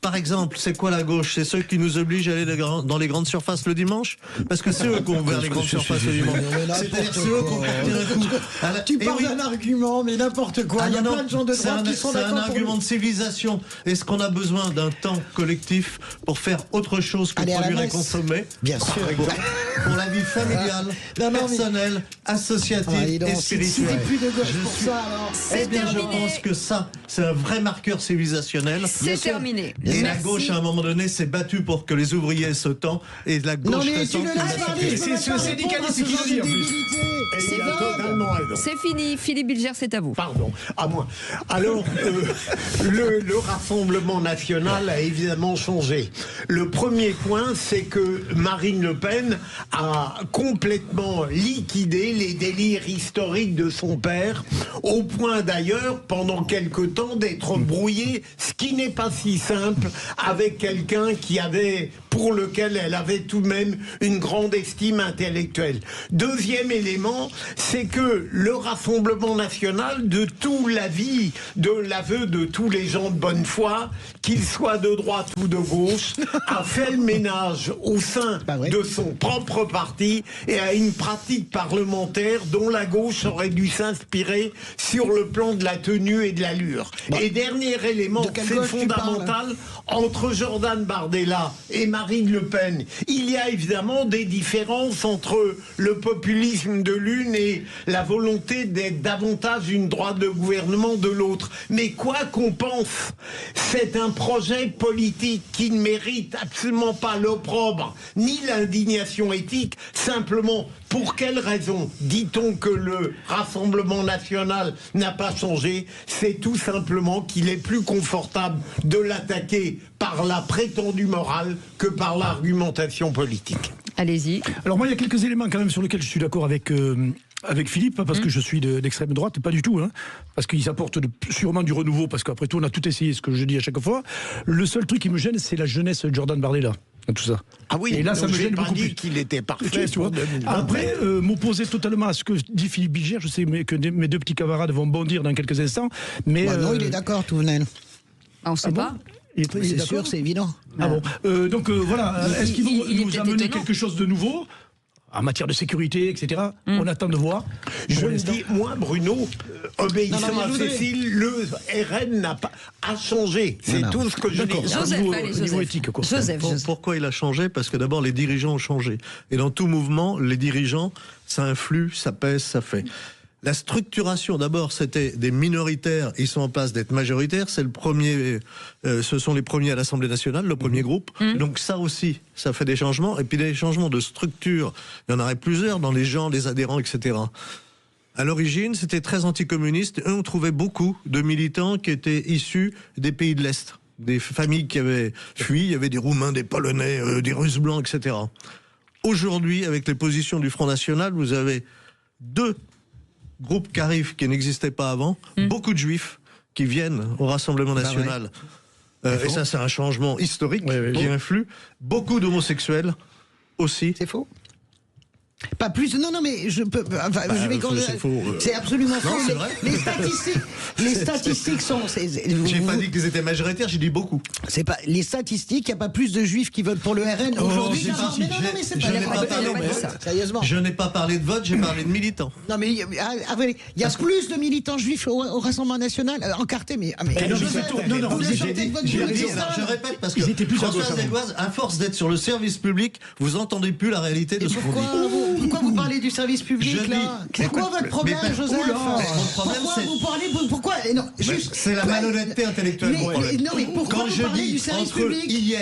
par exemple, c'est quoi la gauche? C'est ceux qui nous obligent à aller dans les grandes surfaces le dimanche? Parce que c'est eux qui ont ouvert les grandes surfaces le dimanche. C'est-à-dire c'est eux qui ont tiré un coup. Tu parles d'un argument, mais n'importe quoi. Il y a plein de gens de droite qui sont d'accord. C'est un argument de civilisation. Est-ce qu'on a besoin d'un temps collectif pour faire autre chose que produire et consommer? Bien sûr. Pour la vie familiale, personnelle, associative et spirituelle. Si t'es plus de gauche pour ça, alors... Eh bien, je pense que ça, c'est un vrai marqueur civilisationnel. C'est terminé. Et la gauche, à un moment donné, s'est battue pour que les ouvriers se tendent et la gauche reste en c'est le syndicaliste qui le dit en plus. C'est fini. Philippe Bilger, c'est à vous. Pardon, à moi. Alors, le Rassemblement national a évidemment changé. Le premier point, c'est que Marine Le Pen a complètement liquidé les délires historiques de son père, au point d'ailleurs, pendant quelque temps, d'être brouillée, ce qui n'est pas si simple, avec quelqu'un pour lequel elle avait tout de même une grande estime intellectuelle. Deuxième élément, c'est que le Rassemblement national, de tout l'aveu de tous les gens de bonne foi, qu'ils soient de droite ou de gauche, a fait le ménage au sein de son propre parti et a une pratique parlementaire dont la gauche aurait dû s'inspirer sur le plan de la tenue et de l'allure. Et dernier élément, c'est fondamental, entre Jordan Bardella et Marine Le Pen, il y a évidemment des différences entre le populisme de l'une et la volonté d'être davantage une droite de gouvernement de l'autre. Mais quoi qu'on pense, c'est un projet politique qui ne mérite absolument pas l'opprobre ni l'indignation éthique. Simplement, pour quelle raison dit-on que le Rassemblement national n'a pas changé? C'est tout simplement qu'il est plus confortable de l'attaquer par la prétendue morale que par l'argumentation politique. Allez-y. Alors moi, il y a quelques éléments quand même sur lesquels je suis d'accord avec Philippe, parce que je suis d'extrême droite, pas du tout, parce qu'ils apportent sûrement du renouveau, parce qu'après tout, on a tout essayé, ce que je dis à chaque fois. Le seul truc qui me gêne, c'est la jeunesse de Jordan Bardella. Tout ça. Ah oui, et là, ça me gêne beaucoup plus. Qu'il était parfait. Après, m'opposer totalement à ce que dit Philippe Bilger, je sais que mes deux petits camarades vont bondir dans quelques instants. Mais non, il est d'accord, tout venait. On ne sait pas. C'est sûr, c'est évident. Ah bon. Donc voilà, est-ce qu'ils vont nous amener quelque chose de nouveau en matière de sécurité, etc. On attend de voir. Je me dis, moi, Bruno, obéissant à Cécile, le RN a changé. C'est tout ce que je dis. Joseph, Pourquoi il a changé? Parce que d'abord, les dirigeants ont changé. Et dans tout mouvement, les dirigeants, ça influe, ça pèse, ça fait. La structuration, d'abord, c'était des minoritaires, ils sont en passe d'être majoritaires, c'est le premier, ce sont les premiers à l'Assemblée nationale, le premier groupe. Donc ça aussi, ça fait des changements. Et puis des changements de structure, il y en aurait plusieurs dans les gens, les adhérents, etc. À l'origine, c'était très anticommuniste. Et on trouvait beaucoup de militants qui étaient issus des pays de l'Est, des familles qui avaient fui. Il y avait des Roumains, des Polonais, des Russes blancs, etc. Aujourd'hui, avec les positions du Front National, vous avez deux groupes qui arrivent, qui n'existaient pas avant, beaucoup de juifs qui viennent au Rassemblement national. Et ça, c'est un changement historique qui influe. Beaucoup d'homosexuels aussi. C'est faux. Pas plus. Non, mais je peux. Enfin, je vais c'est faux. C'est absolument faux. C'est vrai. Les statistiques sont. J'ai pas dit qu'ils étaient majoritaires, j'ai dit beaucoup. C'est pas les statistiques. Il n'y a pas plus de juifs qui votent pour le RN aujourd'hui. Sérieusement. Je n'ai pas parlé de vote, j'ai parlé de militants. Non, mais il y a plus de militants juifs au Rassemblement national encartés. Mais je répète parce que Françoise Delgoise, à force d'être sur le service public, vous entendez plus la réalité de ce qu'on dit. Pourquoi vous parlez du service public là? C'est quoi votre problème, Joseph? Pourquoi vous parlez? Pourquoi? C'est la malhonnêteté intellectuelle. Non, mais pourquoi vous parlez du service public?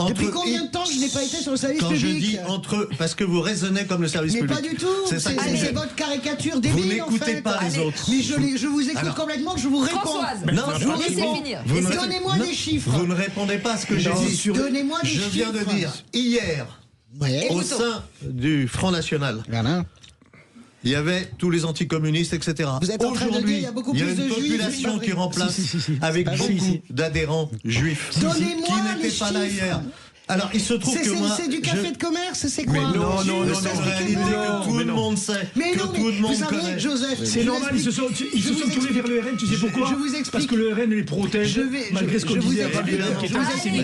Depuis combien de temps je n'ai pas été sur le service public? Quand je dis parce que vous raisonnez comme le service public. Mais pas du tout. C'est votre caricature débile. Vous n'écoutez pas les autres. Mais je vous écoute complètement, je vous réponds. Françoise, non, je vous réponds. Donnez-moi des chiffres. Vous ne répondez pas à ce que j'ai dit. Donnez-moi des chiffres. Je viens de dire hier. Au sein du Front National, il y avait tous les anticommunistes, etc. Vous êtes en train de dire qu'il y a beaucoup plus de juifs. Il y a une population qui remplace avec beaucoup d'adhérents juifs qui n'étaient pas là hier. Alors, il se trouve que moi... C'est du café de commerce, c'est quoi? Mais non, c'est une réalité que tout le monde sait, que tout le monde connaît. Joseph, c'est normal, ils se sont tournés vers le RN, tu sais pourquoi? Je vous explique. Parce que le RN les protège, malgré ce qu'on disait.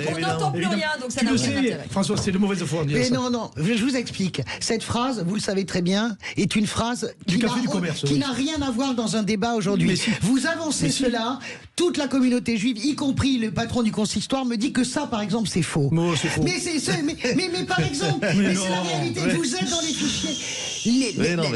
On n'entend plus rien, donc ça n'a aucun intérêt. François, c'est de mauvaise foi. Mais non, je vous explique. Cette phrase, vous le savez très bien, est une phrase qui n'a rien à voir dans un débat aujourd'hui. Vous avancez cela, toute la communauté juive, y compris le patron du consistoire, me dit que ça, par exemple, c'est faux. Mais par exemple, mais c'est la réalité. Vous êtes dans les fichiers.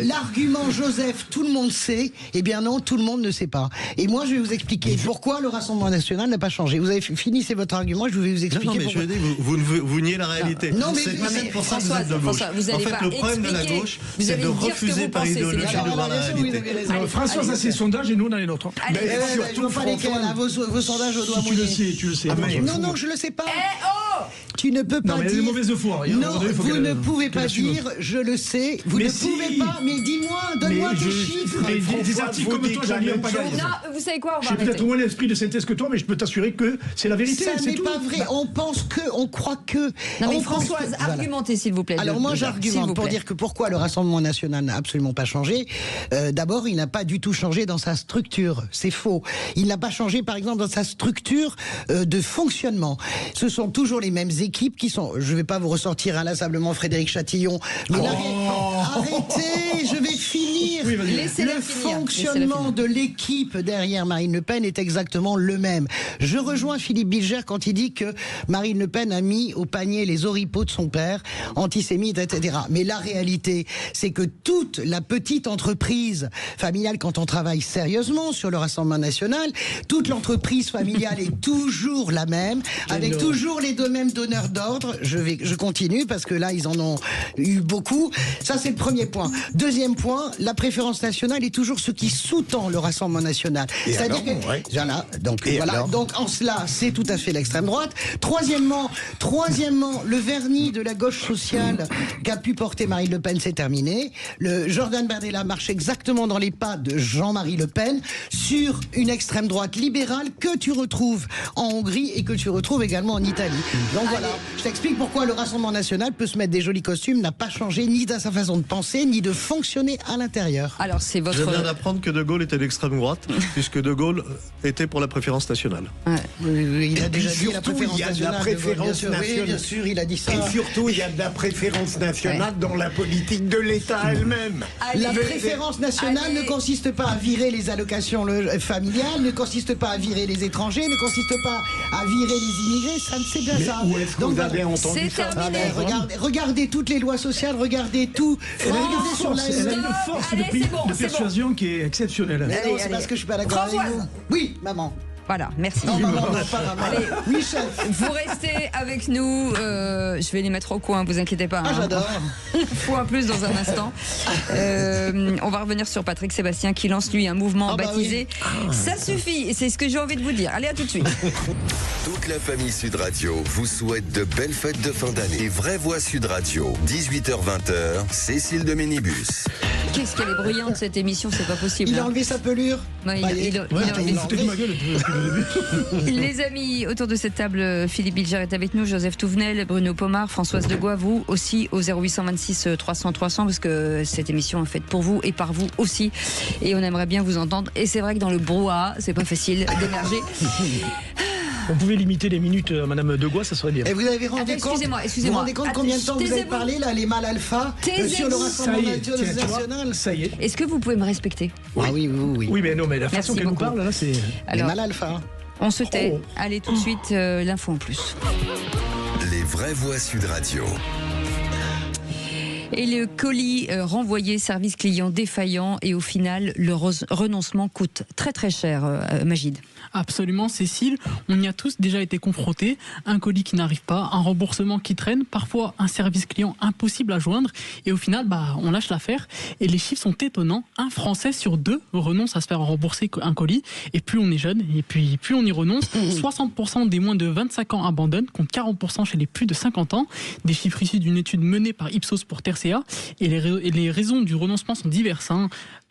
L'argument Joseph, tout le monde sait. Eh bien non, tout le monde ne sait pas. Et moi, je vais vous expliquer pourquoi le Rassemblement national n'a pas changé. Vous avez fini, c'est votre argument. Je vais vous expliquer. Non, mais je veux dire, vous niez la réalité. C'est pas même pour ça que vous êtes de gauche. En fait, le problème de la gauche, c'est de refuser par idéologie de voir la réalité. Françoise a ses sondages et nous on a les nôtres. Je vois pas lesquels. Vos sondages au doigt mouillé. Tu le sais. Non, je le sais pas. Tu ne peux pas dire. Il y a des mauvaises foi. Non, vous ne pouvez pas dire, je le sais. Vous ne pouvez pas. Mais dis-moi, donne-moi tes chiffres. Des articles comme toi, j'en ai pas gagné. Non, vous savez quoi, on va arrêter. J'ai peut-être moins l'esprit de synthèse que toi, mais je peux t'assurer que c'est la vérité. Ça n'est pas vrai. On pense que, on croit que. Non, mais Françoise, argumentez s'il vous plaît. Alors moi, j'argumente pour dire que pourquoi le Rassemblement national n'a absolument pas changé. D'abord, il n'a pas du tout changé dans sa structure. C'est faux. Il n'a pas changé, par exemple, dans sa structure de fonctionnement. Ce sont toujours les mêmes équipes qui sont. Je ne vais pas vous ressortir inlassablement Frédéric Chatillon. Mais arrêtez, je vais finir. Oui, le fonctionnement de l'équipe derrière Marine Le Pen est exactement le même. Je rejoins Philippe Bilger quand il dit que Marine Le Pen a mis au panier les oripeaux de son père, antisémites, etc. Mais la réalité, c'est que toute la petite entreprise familiale, quand on travaille sérieusement sur le Rassemblement national, toute l'entreprise familiale est toujours la même, avec toujours les deux mêmes donneurs d'ordre. Je continue parce que là, ils en ont eu beaucoup. Ça, c'est le premier point. Deuxième point, la préférence nationale est toujours ce qui sous-tend le Rassemblement national. C'est-à-dire que, donc en cela, c'est tout à fait l'extrême droite. Troisièmement, le vernis de la gauche sociale qu'a pu porter Marine Le Pen, c'est terminé. Jordan Bardella marche exactement dans les pas de Jean-Marie Le Pen sur une extrême droite libérale que tu retrouves en Hongrie et que tu retrouves également en Italie. Donc voilà, je t'explique pourquoi le Rassemblement national peut se mettre des jolis costumes, n'a pas changé ni dans sa façon de penser, ni de fonctionner à l'intérieur. Alors c'est votre... Je viens d'apprendre que De Gaulle était d'extrême droite, puisque De Gaulle était pour la préférence nationale. Ouais. Oui, il a déjà dit la préférence nationale. Bien sûr, il a dit ça. Et surtout, il y a de la préférence nationale dans la politique de l'État elle-même. La préférence nationale ne consiste pas à virer les allocations familiales, ne consiste pas à virer les étrangers, ne consiste pas à virer les immigrés, ça ne c'est bien ça. Où est-ce que vous avez entendu ça? Regardez toutes les lois sociales, regardez tout. Regardez sur la... Elle a une force de persuasion qui est exceptionnelle. C'est parce que je suis pas d'accord avec vous. Oui, maman. Voilà, merci. Non, maman, pas maman. Allez, Michel. Vous restez avec nous. Je vais les mettre au coin, vous inquiétez pas. J'adore. Faut un plus dans un instant. On va revenir sur Patrick Sébastien qui lance lui un mouvement baptisé. Ça suffit, c'est ce que j'ai envie de vous dire. Allez, à tout de suite. Toute la famille Sud Radio vous souhaite de belles fêtes de fin d'année. Et Vraie Voix Sud Radio, 18h-20h, Cécile de Minibus. Qu'est-ce qu'elle est bruyante cette émission, c'est pas possible. Il a enlevé sa pelure. Il foutait de ma gueule. Les amis, autour de cette table, Philippe Bilger est avec nous, Joseph Touvenel, Bruno Pomar, Françoise Degois, vous aussi au 0826 300 300 parce que cette émission est faite pour vous et par vous aussi et on aimerait bien vous entendre et c'est vrai que dans le brouhaha, c'est pas facile d'émerger. On pouvait limiter les minutes à Madame Degois, ça serait bien. Et vous avez rendu compte, vous vous rendez compte combien de temps vous avez parlé là, les mâles alpha sur le Rassemblement national. Ça y est. Est-ce que vous pouvez me respecter? Oui. Oui, mais non, mais la façon qu'elle nous parle là, c'est les mâles alpha. On se tait. Allez tout de suite, l'info en plus. Les Vraies Voix Sud Radio. Et le colis renvoyé, service client défaillant et au final, le renoncement coûte très très cher, Magid. Absolument, Cécile, on y a tous déjà été confrontés. Un colis qui n'arrive pas, un remboursement qui traîne, parfois un service client impossible à joindre et au final, on lâche l'affaire. Et les chiffres sont étonnants. Un Français sur 2 renonce à se faire rembourser un colis et plus on est jeune et puis plus on y renonce. 60% des moins de 25 ans abandonnent, contre 40% chez les plus de 50 ans. Des chiffres issus d'une étude menée par Ipsos pour Tercea. Et les raisons du renoncement sont diverses.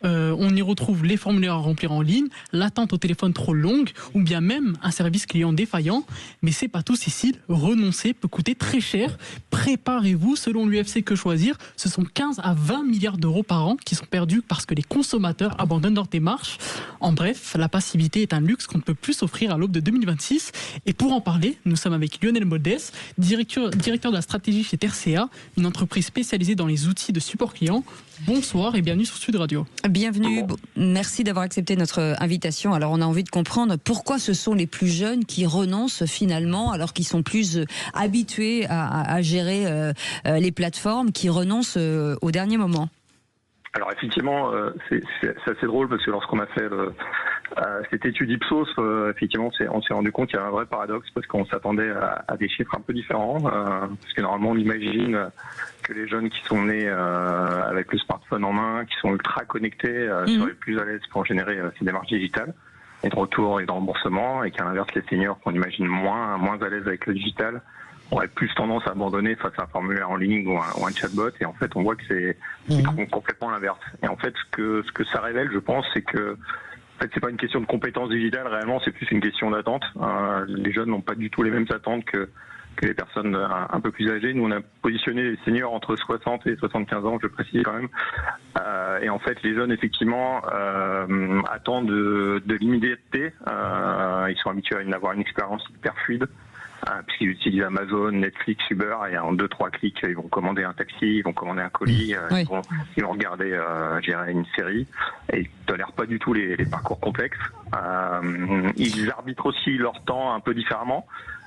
On y retrouve les formulaires à remplir en ligne, l'attente au téléphone trop longue, ou bien même un service client défaillant. Mais c'est pas tout, Cécile. Renoncer peut coûter très cher. Préparez-vous, selon l'UFC Que Choisir, ce sont 15 à 20 milliards d'euros par an qui sont perdus parce que les consommateurs abandonnent leur démarche. En bref, la passivité est un luxe qu'on ne peut plus s'offrir à l'aube de 2026. Et pour en parler, nous sommes avec Lionel Modès, directeur de la stratégie chez Tercea, une entreprise spécialisée spécialisée dans les outils de support client. Bonsoir et bienvenue sur Sud Radio. Bienvenue, merci d'avoir accepté notre invitation. Alors on a envie de comprendre pourquoi ce sont les plus jeunes qui renoncent finalement, alors qu'ils sont plus habitués à gérer les plateformes, qui renoncent au dernier moment. Alors effectivement, c'est assez drôle parce que lorsqu'on a fait cette étude Ipsos, effectivement, on s'est rendu compte qu'il y avait un vrai paradoxe parce qu'on s'attendait à des chiffres un peu différents. Parce que normalement, on imagine que les jeunes qui sont nés avec le smartphone en main, qui sont ultra connectés, seraient plus à l'aise pour générer ces démarches digitales et de retour et de remboursement, et qu'à l'inverse, les seniors qu'on imagine moins à l'aise avec le digital aurait plus tendance à abandonner face à un formulaire en ligne ou un chatbot. Et en fait, on voit que c'est complètement l'inverse. Et en fait, ce que ça révèle, je pense, c'est que en fait, c'est pas une question de compétences digitales réellement, c'est plus une question d'attente. Les jeunes n'ont pas du tout les mêmes attentes que les personnes un peu plus âgées. Nous, on a positionné les seniors entre 60 et 75 ans, je précise quand même. Et en fait, les jeunes, effectivement, attendent de l'immédiateté. Ils sont habitués à avoir une expérience hyper fluide, puisqu'ils utilisent Amazon, Netflix, Uber, et en 2-3 clics, ils vont commander un taxi, ils vont commander un colis, ils vont regarder une série, et ils ne tolèrent pas du tout les parcours complexes. Ils arbitrent aussi leur temps un peu différemment.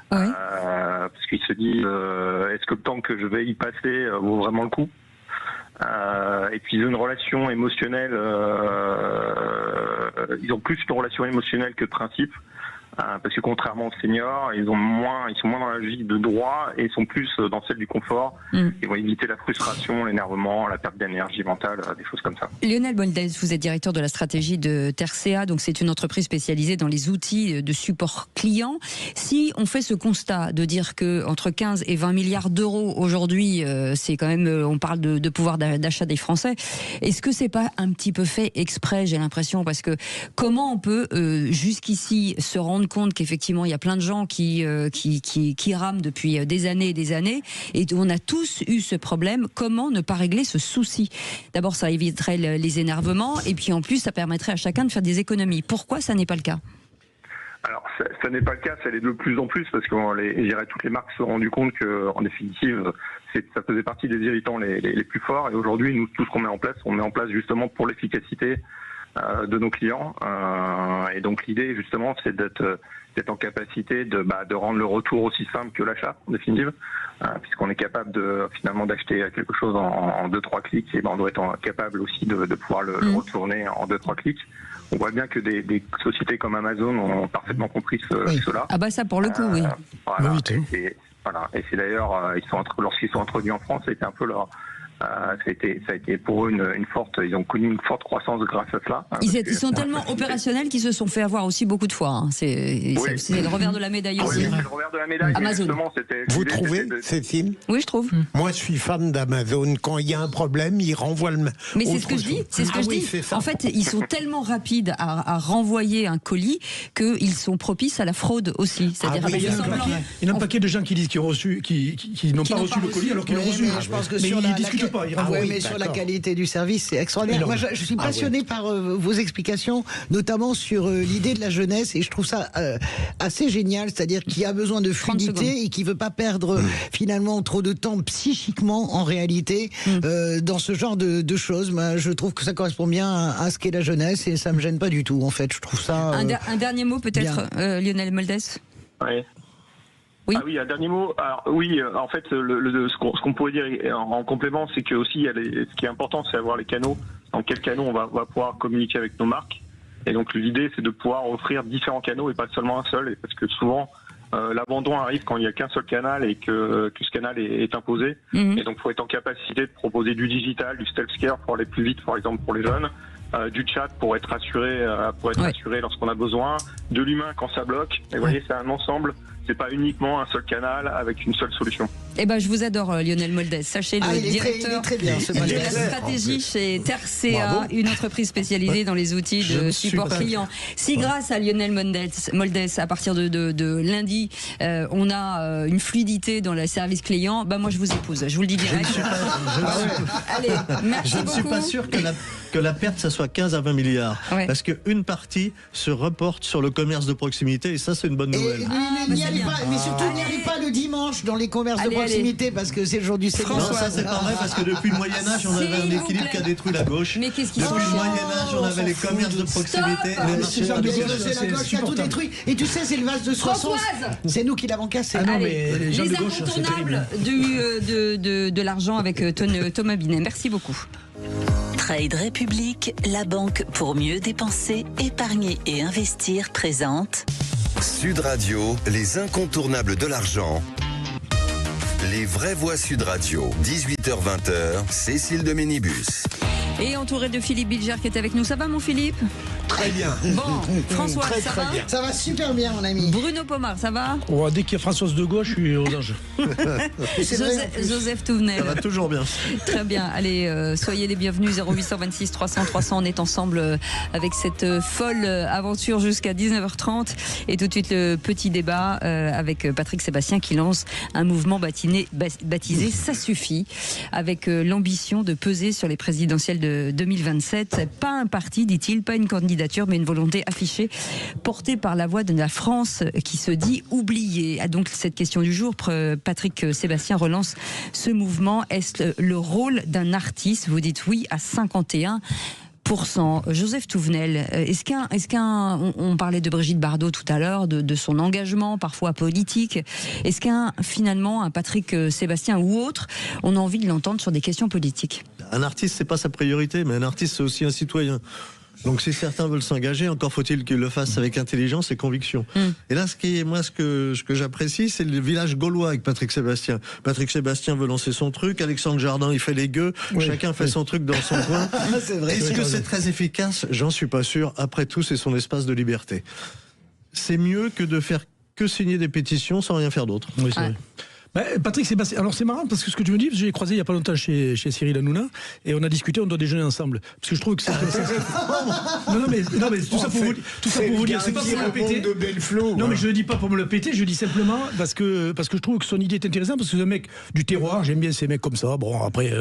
Parce qu'ils se disent est-ce que le temps que je vais y passer vaut vraiment le coup, et puis ils ont une relation émotionnelle, ils ont plus une relation émotionnelle que de principe, parce que contrairement aux seniors, ils sont moins dans la vie de droit et ils sont plus dans celle du confort. Ils vont éviter la frustration, l'énervement, la perte d'énergie mentale, des choses comme ça. Lionel Moldes, vous êtes directeur de la stratégie de Tercea, donc c'est une entreprise spécialisée dans les outils de support client. Si on fait ce constat de dire que entre 15 et 20 milliards d'euros aujourd'hui, c'est quand même, on parle de pouvoir d'achat des Français, est-ce que c'est pas un petit peu fait exprès, j'ai l'impression, parce que comment on peut jusqu'ici se rendre compte qu'effectivement il y a plein de gens qui rament depuis des années et des années, et on a tous eu ce problème. Comment ne pas régler ce souci? D'abord, ça éviterait les énervements, et puis en plus ça permettrait à chacun de faire des économies. Pourquoi ça n'est pas le cas? Alors, ça n'est pas le cas, ça l'est de plus en plus, parce que je dirais, toutes les marques se sont rendues compte qu'en définitive, ça faisait partie des irritants les plus forts. Et aujourd'hui, nous, tout ce qu'on met en place, on met en place justement pour l'efficacité de nos clients. Et donc l'idée, justement, c'est d'être en capacité de rendre le retour aussi simple que l'achat, en définitive, puisqu'on est capable finalement d'acheter quelque chose en 2-3 clics, et on doit être capable aussi de pouvoir le retourner en 2-3 clics. On voit bien que des sociétés comme Amazon ont parfaitement compris cela. Ah bah ça, pour le coup, oui. Voilà. Et c'est d'ailleurs, lorsqu'ils sont introduits en France, c'était un peu leur... ça a été pour eux ils ont connu une forte croissance grâce à cela. Ils sont tellement opérationnels qu'ils se sont fait avoir aussi beaucoup de fois. Hein. C'est le revers de la médaille aussi. C'est le revers de la médaille. Amazon. Vous trouvez, Cécile? Oui, je trouve. Moi, je suis fan d'Amazon. Quand il y a un problème, ils renvoient le. Mais c'est ce que je dis. C'est ce que je dis. En fait, ils sont tellement rapides à renvoyer un colis qu'ils sont propices à la fraude aussi. C'est-à-dire il y a un paquet de gens qui disent qu'ils n'ont pas reçu le colis alors qu'ils l'ont reçu. Je pense que mais ils discutent pas. Mais sur la qualité du service, c'est extraordinaire. Moi, je suis passionné par vos explications, notamment sur l'idée de la jeunesse, et je trouve ça assez génial, c'est-à-dire qu'il a besoin de fluidité et qui veut pas perdre finalement trop de temps psychiquement en réalité dans ce genre de choses. Moi, je trouve que ça correspond bien à ce qu'est la jeunesse et ça me gêne pas du tout. En fait, je trouve ça. Un dernier mot peut-être, Lionel Moldes. Oui. Oui. Ah oui, un dernier mot. Alors, oui, en fait, ce qu'on pourrait dire en complément, c'est que aussi, ce qui est important, c'est d'avoir les canaux. Dans quels canaux on va pouvoir communiquer avec nos marques. Et donc, l'idée, c'est de pouvoir offrir différents canaux et pas seulement un seul. Et parce que souvent, l'abandon arrive quand il n'y a qu'un seul canal et que ce canal est imposé. Et donc, il faut être en capacité de proposer du digital, du self-care pour aller plus vite, par exemple, pour les jeunes. Du chat pour être assuré, lorsqu'on a besoin, de l'humain quand ça bloque. Et vous voyez, c'est un ensemble. C'est pas uniquement un seul canal avec une seule solution. Eh ben, je vous adore, Lionel Moldes. Sachez, le directeur de la stratégie chez Tercea, une entreprise spécialisée dans les outils de support client. Si grâce à Lionel Moldes, à partir de lundi, on a une fluidité dans le service client, moi je vous épouse. Je vous le dis direct. Allez, merci beaucoup. Je ne suis pas sûr que que la perte, ça soit 15 à 20 milliards. Ouais. Parce qu'une partie se reporte sur le commerce de proximité et ça, c'est une bonne nouvelle. Mais surtout, n'y allez pas le dimanche dans les commerces de proximité parce que c'est le jour du Seigneur. Non, ça, c'est pas vrai parce que depuis le Moyen-Âge, on avait un équilibre qui a détruit la gauche. Mais qu'est-ce qui depuis le Moyen-Âge, on avait les commerces de proximité. C'est la gauche qui a tout détruit. Et tu sais, c'est le vase de Soissons. C'est nous qui l'avons cassé. Ah non, mais les gens de gauche, c'est terrible. De l'argent avec Thomas Binet. Merci beaucoup. Trade République, la banque pour mieux dépenser, épargner et investir présente. Sud Radio, les incontournables de l'argent. Les vraies voix Sud Radio, 18h-20h, Cécile de Ménibus. Et entouré de Philippe Bilger qui est avec nous. Ça va mon Philippe ? Très bien. Bon, François, ça va ? Ça va super bien mon ami. Bruno Pomar, ça va ? Oh, dès qu'il y a Françoise de gauche, je suis aux anges. Joseph Touvenel. Ça va toujours bien. Très bien. Allez, soyez les bienvenus. 0826 300 300. On est ensemble avec cette folle aventure jusqu'à 19h30. Et tout de suite, le petit débat avec Patrick Sébastien qui lance un mouvement baptisé Ça suffit, avec l'ambition de peser sur les présidentielles de 2027. Pas un parti, dit-il, pas une candidature, mais une volonté affichée, portée par la voix de la France qui se dit oubliée. Donc cette question du jour, Patrick Sébastien relance ce mouvement. Est-ce le rôle d'un artiste ? Vous dites oui à 51%. Joseph Touvenel, on parlait de Brigitte Bardot tout à l'heure, de son engagement parfois politique. Est-ce finalement un Patrick Sébastien ou autre, on a envie de l'entendre sur des questions politiques ? Un artiste, c'est pas sa priorité, mais un artiste, c'est aussi un citoyen. Donc si certains veulent s'engager, encore faut-il qu'ils le fassent avec intelligence et conviction. Et là, ce que j'apprécie, c'est le village gaulois avec Patrick Sébastien. Patrick Sébastien veut lancer son truc, Alexandre Jardin, il fait les gueux, chacun fait son truc dans son coin. C'est vrai. Est-ce que c'est très efficace ? J'en suis pas sûr. Après tout, c'est son espace de liberté. C'est mieux que de faire que signer des pétitions sans rien faire d'autre. Oui, c'est vrai. Patrick Sébastien, alors c'est marrant parce que ce que tu me dis, je l'ai croisé il n'y a pas longtemps chez Cyril Hanouna et on a discuté, on doit déjeuner ensemble. Parce que je trouve que c'est. non, mais tout ça pour vous dire, c'est pas pour me le péter. Non, mais je ne le dis pas pour me le péter, je le dis simplement parce que je trouve que son idée est intéressante, parce que c'est un mec du terroir, j'aime bien ces mecs comme ça. Bon, après,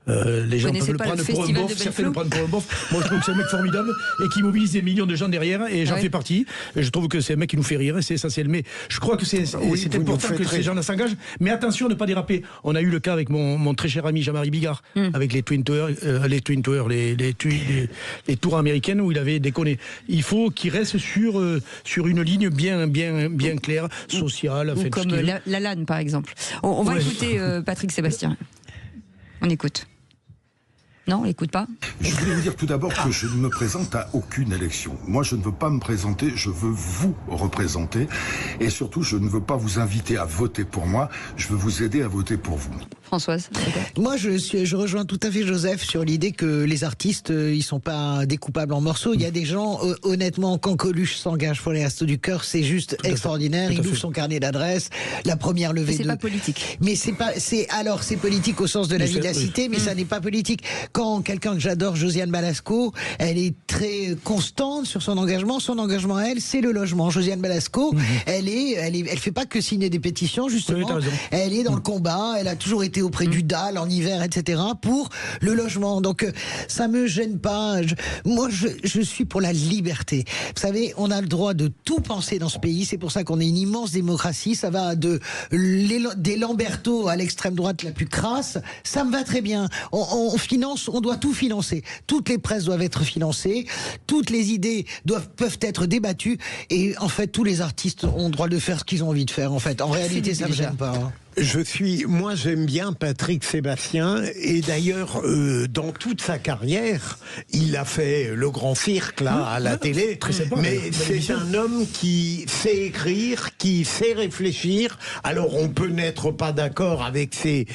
les gens peuvent le prendre pour un bof, certains le prennent pour un bof. Moi, je trouve que c'est un mec formidable et qui mobilise des millions de gens derrière et j'en fais partie. Et je trouve que c'est un mec qui nous fait rire et c'est essentiel. Mais je crois que c'est important que ces gens-là s'engagent. Mais attention, ne pas déraper. On a eu le cas avec mon très cher ami Jean-Marie Bigard, avec les Twin Towers, les tours américaines où il avait déconné. Il faut qu'il reste sur une ligne bien claire, sociale. Ou comme la LAN, par exemple. On va écouter Patrick Sébastien. On écoute. Non, écoute pas. Je voulais vous dire tout d'abord que je ne me présente à aucune élection. Moi, je ne veux pas me présenter, je veux vous représenter. Et surtout, je ne veux pas vous inviter à voter pour moi, je veux vous aider à voter pour vous. Françoise. Moi, je rejoins tout à fait Joseph sur l'idée que les artistes, ils sont pas découpables en morceaux. Il y a des gens, honnêtement, quand Coluche s'engage pour les Restos du Cœur, c'est juste extraordinaire. Il ouvre son carnet d'adresses, la première levée de... C'est pas politique. Mais c'est politique au sens de la vivacité, mais ça n'est pas politique. Quand quelqu'un que j'adore, Josiane Balasco, elle est très constante sur son engagement. Son engagement, elle, c'est le logement. Josiane Balasco, elle fait pas que signer des pétitions, justement. Oui, elle est dans le combat. Elle a toujours été auprès du DAL en hiver, etc., pour le logement. Donc, ça me gêne pas. Moi, je suis pour la liberté. Vous savez, on a le droit de tout penser dans ce pays. C'est pour ça qu'on est une immense démocratie. Ça va des Lamberto à l'extrême droite la plus crasse. Ça me va très bien. On finance, on doit tout financer. Toutes les presses doivent être financées. Toutes les idées peuvent être débattues. Et en fait, tous les artistes ont le droit de faire ce qu'ils ont envie de faire. En fait, en réalité, ça me gêne pas. Hein. Moi j'aime bien Patrick Sébastien et d'ailleurs dans toute sa carrière il a fait le grand cirque là à la télé, mais c'est un homme qui sait écrire, qui sait réfléchir. Alors on peut n'être pas d'accord avec ses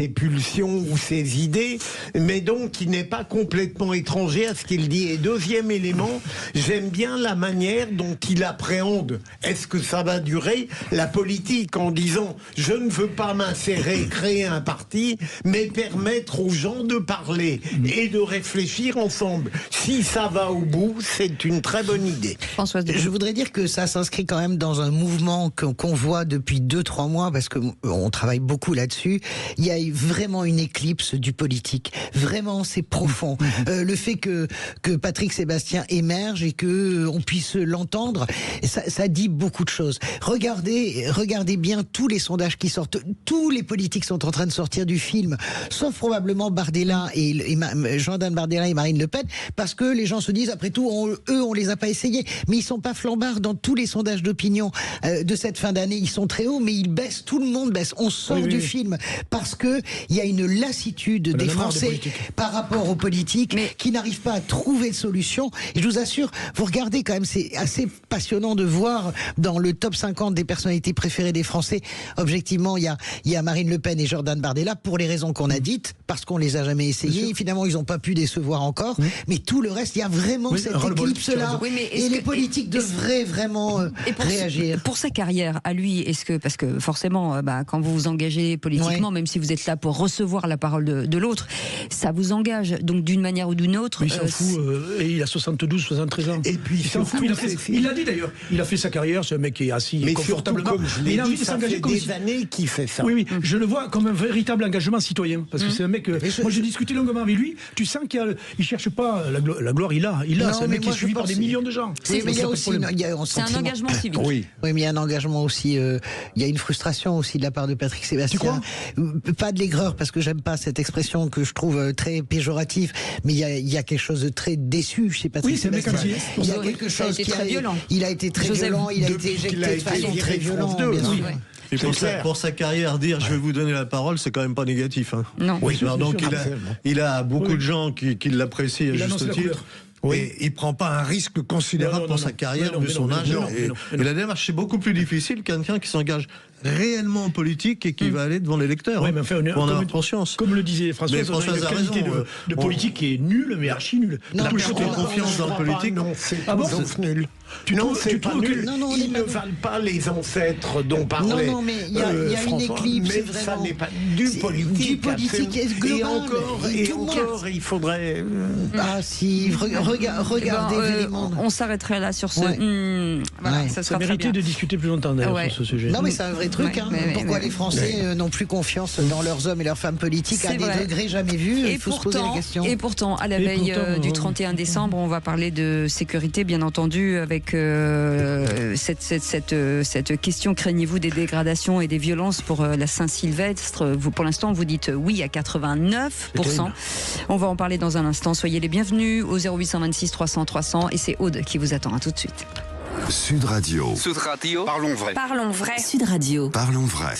pulsions ou ses idées, mais donc il n'est pas complètement étranger à ce qu'il dit. Et deuxième élément, j'aime bien la manière dont il appréhende, est-ce que ça va durer, la politique, en disant je ne veux pas m'insérer, créer un parti, mais permettre aux gens de parler et de réfléchir ensemble. Si ça va au bout, c'est une très bonne idée. Françoise Descraques. Je voudrais dire que ça s'inscrit quand même dans un mouvement qu'on voit depuis 2-3 mois, parce qu'on travaille beaucoup là-dessus. Il y a vraiment une éclipse du politique. Vraiment, c'est profond. Le fait que Patrick Sébastien émerge et que on puisse l'entendre, ça dit beaucoup de choses. Regardez bien tous les sondages qui sortent. Tous les politiques sont en train de sortir du film, sauf probablement Bardella et Jordan Bardella et Marine Le Pen, parce que les gens se disent, après tout, on les a pas essayés. Mais ils sont pas flambards dans tous les sondages d'opinion de cette fin d'année. Ils sont très hauts, mais ils baissent. Tout le monde baisse. On sort du film parce que il y a une lassitude des Français par rapport aux politiques qui n'arrivent pas à trouver de solution. Et je vous assure, vous regardez quand même, c'est assez passionnant de voir dans le top 50 des personnalités préférées des Français. Objectivement, il y a Marine Le Pen et Jordan Bardella pour les raisons qu'on a dites, parce qu'on les a jamais essayés. Finalement, ils n'ont pas pu décevoir encore. Mais tout le reste, il y a vraiment cette éclipse-là. Et les politiques devraient vraiment réagir. Pour sa carrière, à lui, parce que forcément, quand vous vous engagez politiquement, même si vous êtes là pour recevoir la parole de l'autre, ça vous engage. Donc d'une manière ou d'une autre. Mais il s'en fout. Et il a 72, 73 ans. Et puis il s'en fout. Il l'a dit d'ailleurs. Il a fait sa carrière. C'est un mec qui est assis confortablement. Mais il a envie de s'engager comme des années qu'il fait ça. Oui, je le vois comme un véritable engagement citoyen. Parce que c'est un mec. Moi, j'ai discuté longuement avec lui. Tu sens qu'il cherche pas la gloire. Il a. C'est un mec qui est suivi par des millions de gens. C'est un engagement civique. Oui, mais il y a un engagement aussi. Il y a une frustration aussi de la part de Patrick Sébastien. Tu crois ? Pas de l'aigreur, parce que j'aime pas cette expression que je trouve très péjorative. Mais il y a quelque chose de très déçu chez Patrick Sébastien. Il y a quelque chose qui très violent. Il a été très violent. Il a été éjecté de façon très violente. Et pour sa carrière, dire je vais vous donner la parole, c'est quand même pas négatif. Hein. Non. Oui, donc il a beaucoup de gens qui l'apprécient à juste titre. Oui, il prend pas un risque considérable pour sa carrière, vu son âge. Et la démarche, c'est beaucoup plus difficile quelqu'un qui s'engage réellement en politique et qui va aller devant les lecteurs. Oui, mais enfin, on a conscience. Comme le disait François, on a une qualité de politique qui est nulle, mais archi nulle. La confiance dans le politique. Non, c'est nul. Non, c'est pas nul. Ils ne valent pas les ancêtres dont parlait. Non, mais il y a une éclipse. Mais ça n'est pas du politique. Du politique global. Et encore, il faudrait. Ah si, regardez l'élément. On s'arrêterait là sur ce. Voilà, ça sera méritait de discuter plus longtemps d'ailleurs sur ce sujet. Non, mais c'est un vrai truc. Pourquoi les Français n'ont plus confiance dans leurs hommes et leurs femmes politiques à des degrés jamais vus? Il faut se poser la question. Et pourtant, à la veille du 31 décembre, on va parler de sécurité, bien entendu, avec cette question. Craignez-vous des dégradations et des violences pour la Saint-Sylvestre? Pour l'instant, vous dites oui à 89%. On va en parler dans un instant. Soyez les bienvenus au 0826 300 300 et c'est Aude qui vous attend. À tout de suite. Sud Radio. Sud Radio. Parlons vrai. Parlons vrai. Sud Radio. Parlons vrai.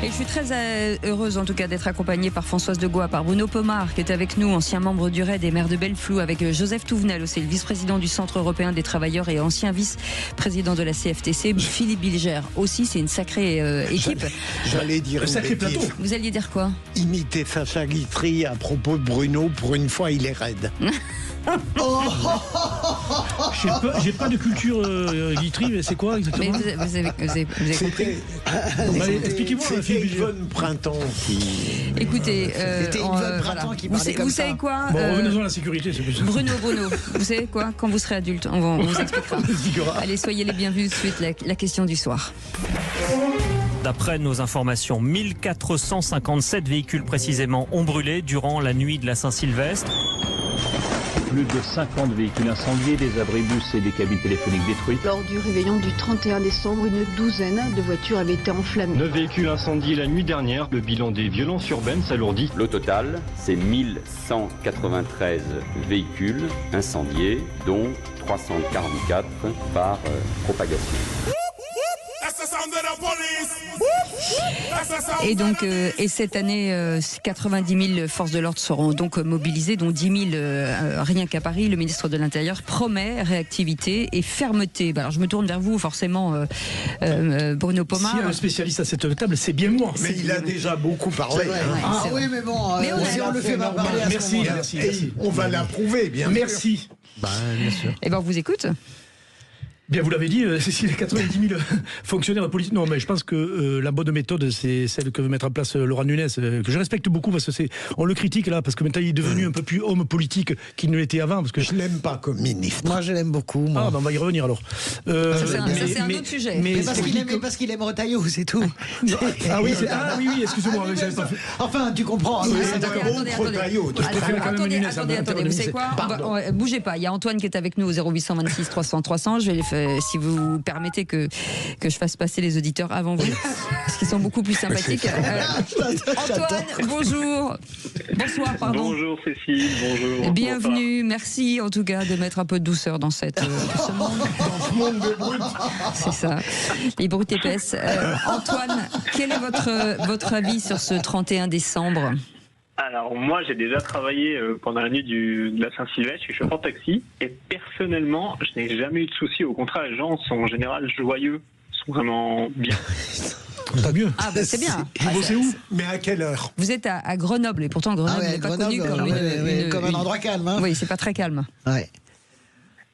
Et je suis très heureuse en tout cas d'être accompagnée par Françoise Degois, par Bruno Pomar qui est avec nous, ancien membre du RAID et maire de Belleflou, avec Joseph Touvenel aussi, le vice-président du Centre européen des travailleurs et ancien vice-président de la CFTC, Philippe Bilger aussi, c'est une sacrée équipe. J'allais dire un sacré plateau. Vous alliez dire quoi? Imiter Sacha Guitry à propos de Bruno, pour une fois il est raide. J'ai pas de culture Guitry, mais c'est quoi exactement? Mais vous avez compris. Expliquez-moi. C'était Yvonne Printemps qui. Écoutez, c'était Yvonne Printemps qui parlait comme ça. Vous savez quoi? Bon, revenons à la sécurité, c'est plus. Bruno, vous savez quoi? Quand vous serez adulte, on vous expliquera. Allez, soyez les bienvenus. Tout de suite, la question du soir. D'après nos informations, 1457 véhicules précisément ont brûlé durant la nuit de la Saint-Sylvestre. Plus de 50 véhicules incendiés, des abribus et des cabines téléphoniques détruites. Lors du réveillon du 31 décembre, une douzaine de voitures avaient été enflammées. 9 véhicules incendiés la nuit dernière. Le bilan des violences urbaines s'alourdit. Le total, c'est 1193 véhicules incendiés, dont 344 par propagation. Et donc, et cette année, 90 000 forces de l'ordre seront donc mobilisées, dont 10 000 rien qu'à Paris. Le ministre de l'Intérieur promet réactivité et fermeté. Alors, je me tourne vers vous, forcément, Bruno Pomar. S'il y a un spécialiste à cette table, c'est bien moi. Mais il a déjà beaucoup parlé. Oui, mais bon, si on le fait pas parler à ce moment-là. Merci. On va l'approuver, bien sûr. Merci. Bien sûr. Eh bien, on vous écoute. Bien, vous l'avez dit, Cécile, 90 000 fonctionnaires politiques. Non, mais je pense que la bonne méthode, c'est celle que veut mettre en place Laurent Nunez, que je respecte beaucoup parce que on le critique là, parce que maintenant il est devenu un peu plus homme politique qu'il ne l'était avant. Parce que je l'aime pas comme ministre. Moi, je l'aime beaucoup. Moi. Ah, ben on va y revenir alors. Ça, c'est un autre sujet. Mais parce qu'il aime Retailleau, c'est tout. Ah oui, excusez-moi. Enfin, tu comprends. Attendez, vous savez quoi? Bougez pas. Il y a Antoine qui est avec nous au 0826 300 300. Je vais si vous permettez que je fasse passer les auditeurs avant vous, parce qu'ils sont beaucoup plus sympathiques. Antoine, bonjour. Bonsoir, pardon. Bonjour Cécile, bonjour. Bienvenue, merci en tout cas de mettre un peu de douceur dans ce monde de brutes. C'est ça, les brutes épaisses. Antoine, quel est votre avis sur ce 31 décembre ? Alors moi j'ai déjà travaillé pendant la nuit de la Saint-Sylvestre, je suis chauffeur de taxi et personnellement je n'ai jamais eu de soucis, au contraire les gens sont en général joyeux, sont vraiment bien. T'as mieux. Ah bah c'est bien. Vous bossez où? Mais à quelle heure? Vous êtes à Grenoble et pourtant Grenoble n'est pas connu comme un endroit calme. Hein. Oui, c'est pas très calme. Ouais.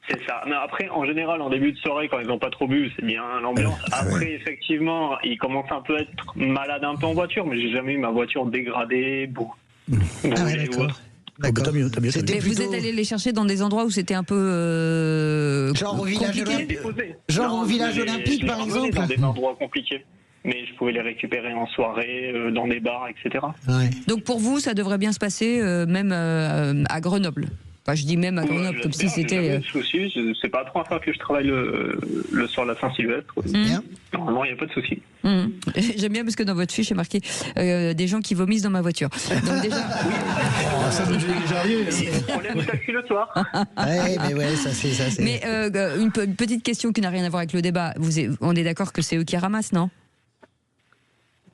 C'est ça. Mais après, en général, en début de soirée, quand ils n'ont pas trop bu, c'est bien l'ambiance. Après, effectivement, ils commencent un peu à être malades un peu en voiture, mais j'ai jamais eu ma voiture dégradée, d'accord. T'as mieux. Mais vous êtes allé les chercher dans des endroits où c'était un peu genre au village olympique, par exemple. Dans des endroits compliqués. Mais je pouvais les récupérer en soirée, dans des bars, etc. Ouais. Donc pour vous, ça devrait bien se passer, même à Grenoble. Enfin, je dis même à Grenoble, comme si c'était. Souci, c'est pas la première fois que je travaille le soir de la Saint-Sylvestre. Normalement, il n'y a pas de souci. J'aime bien parce que dans votre fiche, c'est marqué des gens qui vomissent dans ma voiture. Donc déjà. Ça nous est déjà arrivé. On lève le taxi le soir. Ça c'est. Mais une petite question qui n'a rien à voir avec le débat. On est d'accord que c'est eux qui ramassent, non?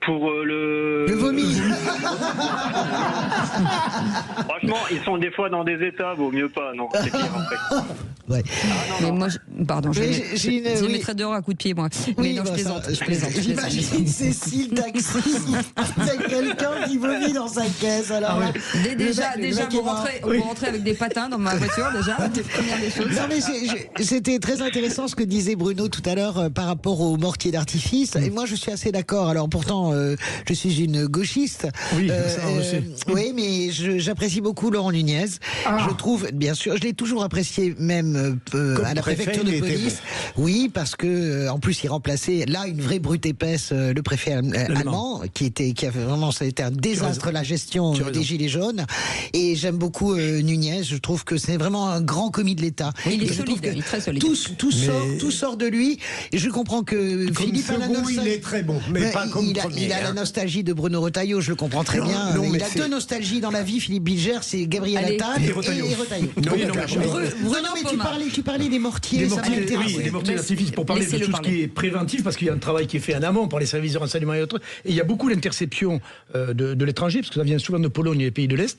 Pour le vomi. Franchement, ils sont des fois dans des états, vaut mieux pas, non, c'est pire en fait. Ouais. Mais moi, je mettrais dehors à coup de pied, moi. Mais non, je plaisante. J'imagine Cécile taxi, c'est quelqu'un qui vomit dans sa caisse. Alors, déjà, vous rentrez avec des patins dans ma voiture, déjà, première des choses. Non, mais c'était très intéressant ce que disait Bruno tout à l'heure par rapport aux mortiers d'artifice. Et moi, je suis assez d'accord. Alors, pourtant, je suis une gauchiste. Oui, ça, on sait. Oui, mais j'apprécie beaucoup Laurent Nunez. Je trouve, bien sûr, je l'ai toujours apprécié, même à la préfecture de police. Oui, parce que en plus, il remplaçait là une vraie brute épaisse, le préfet allemand, qui a vraiment, ça a été un désastre la gestion des Gilets jaunes. Et j'aime beaucoup Nunez. Je trouve que c'est vraiment un grand commis de l'État. Il est solide, il est très solide. Tout sort de lui. Et je comprends que comme Philippe second, il est très bon, mais pas comme premier. Il a la nostalgie de Bruno Retailleau, je le comprends très bien. Il a deux nostalgies dans la vie, Philippe Bilger, c'est Gabriel Attal et Retailleau. Tu parlais des mortiers. Les mortiers d'artifice, pour parler de tout ce qui est préventif, parce qu'il y a un travail qui est fait en amont par les services de renseignement et autres. Et il y a beaucoup d'interceptions de l'étranger, parce que ça vient souvent de Pologne et des pays de l'Est,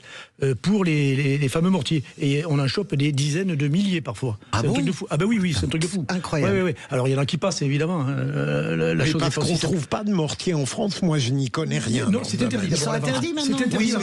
pour les fameux mortiers. Et on en chope des dizaines de milliers parfois. C'est un truc de fou. Ah ben oui, c'est un truc de fou. Incroyable. Ouais. Alors il y en a qui passent, évidemment. La chose parce qu'on ne trouve pas de mortier en France, moi je n'y connais rien. Non, c'est interdit. Ils sont interdits maintenant. C'est interdit.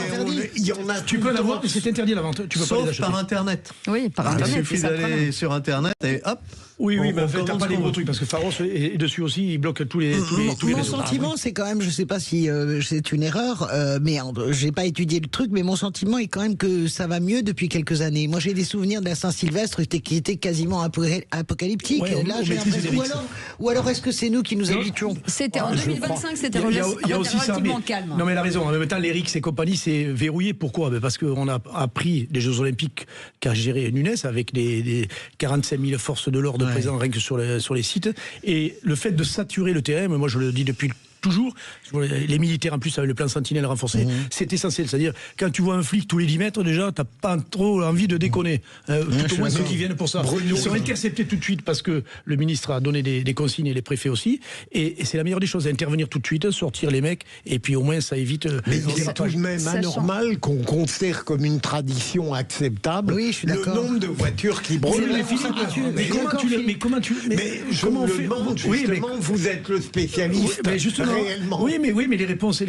Il y en a. Tu peux l'avoir, mais c'est interdit la vente. Tu peux pas les acheter. Par Internet. Oui, par Internet. Il suffit d'aller sur Internet et hop. Oui, mais t'as pas les gros trucs, parce que Pharos est dessus aussi, il bloque tous les réseaux. Mon sentiment, c'est quand même, je sais pas si c'est une erreur, mais j'ai pas étudié le truc, mais mon sentiment est quand même que ça va mieux depuis quelques années. Moi, j'ai des souvenirs de la Saint-Sylvestre qui était quasiment apocalyptique. Là, j'ai l'impression. Ou alors, est-ce que c'est nous qui nous habituons? C'était en 2025, c'était relativement calme. Non, mais elle a raison. En même temps, l'Erix et compagnie, c'est verrouillé. Pourquoi? Parce qu'on a appris des Jeux Olympiques qu'a géré Nunez avec des 45 000 forces de l'ordre présents rien que sur les sites. Et le fait de saturer le terrain, moi je le dis depuis toujours, les militaires en plus avec le plan Sentinelle renforcé, c'est essentiel. C'est-à-dire, quand tu vois un flic tous les 10 mètres, déjà, t'as pas trop envie de déconner. Tout au moins ceux qui viennent pour ça. Ils sont interceptés tout de suite parce que le ministre a donné des consignes et les préfets aussi. Et c'est la meilleure des choses, intervenir tout de suite, sortir les mecs, et puis au moins ça évite. Mais c'est tout de même anormal qu'on considère comme une tradition acceptable le nombre de voitures qui brûlent. Mais comment tu. Mais je me demande, justement, vous êtes le spécialiste. Mais justement, réellement. Oui, mais les réponses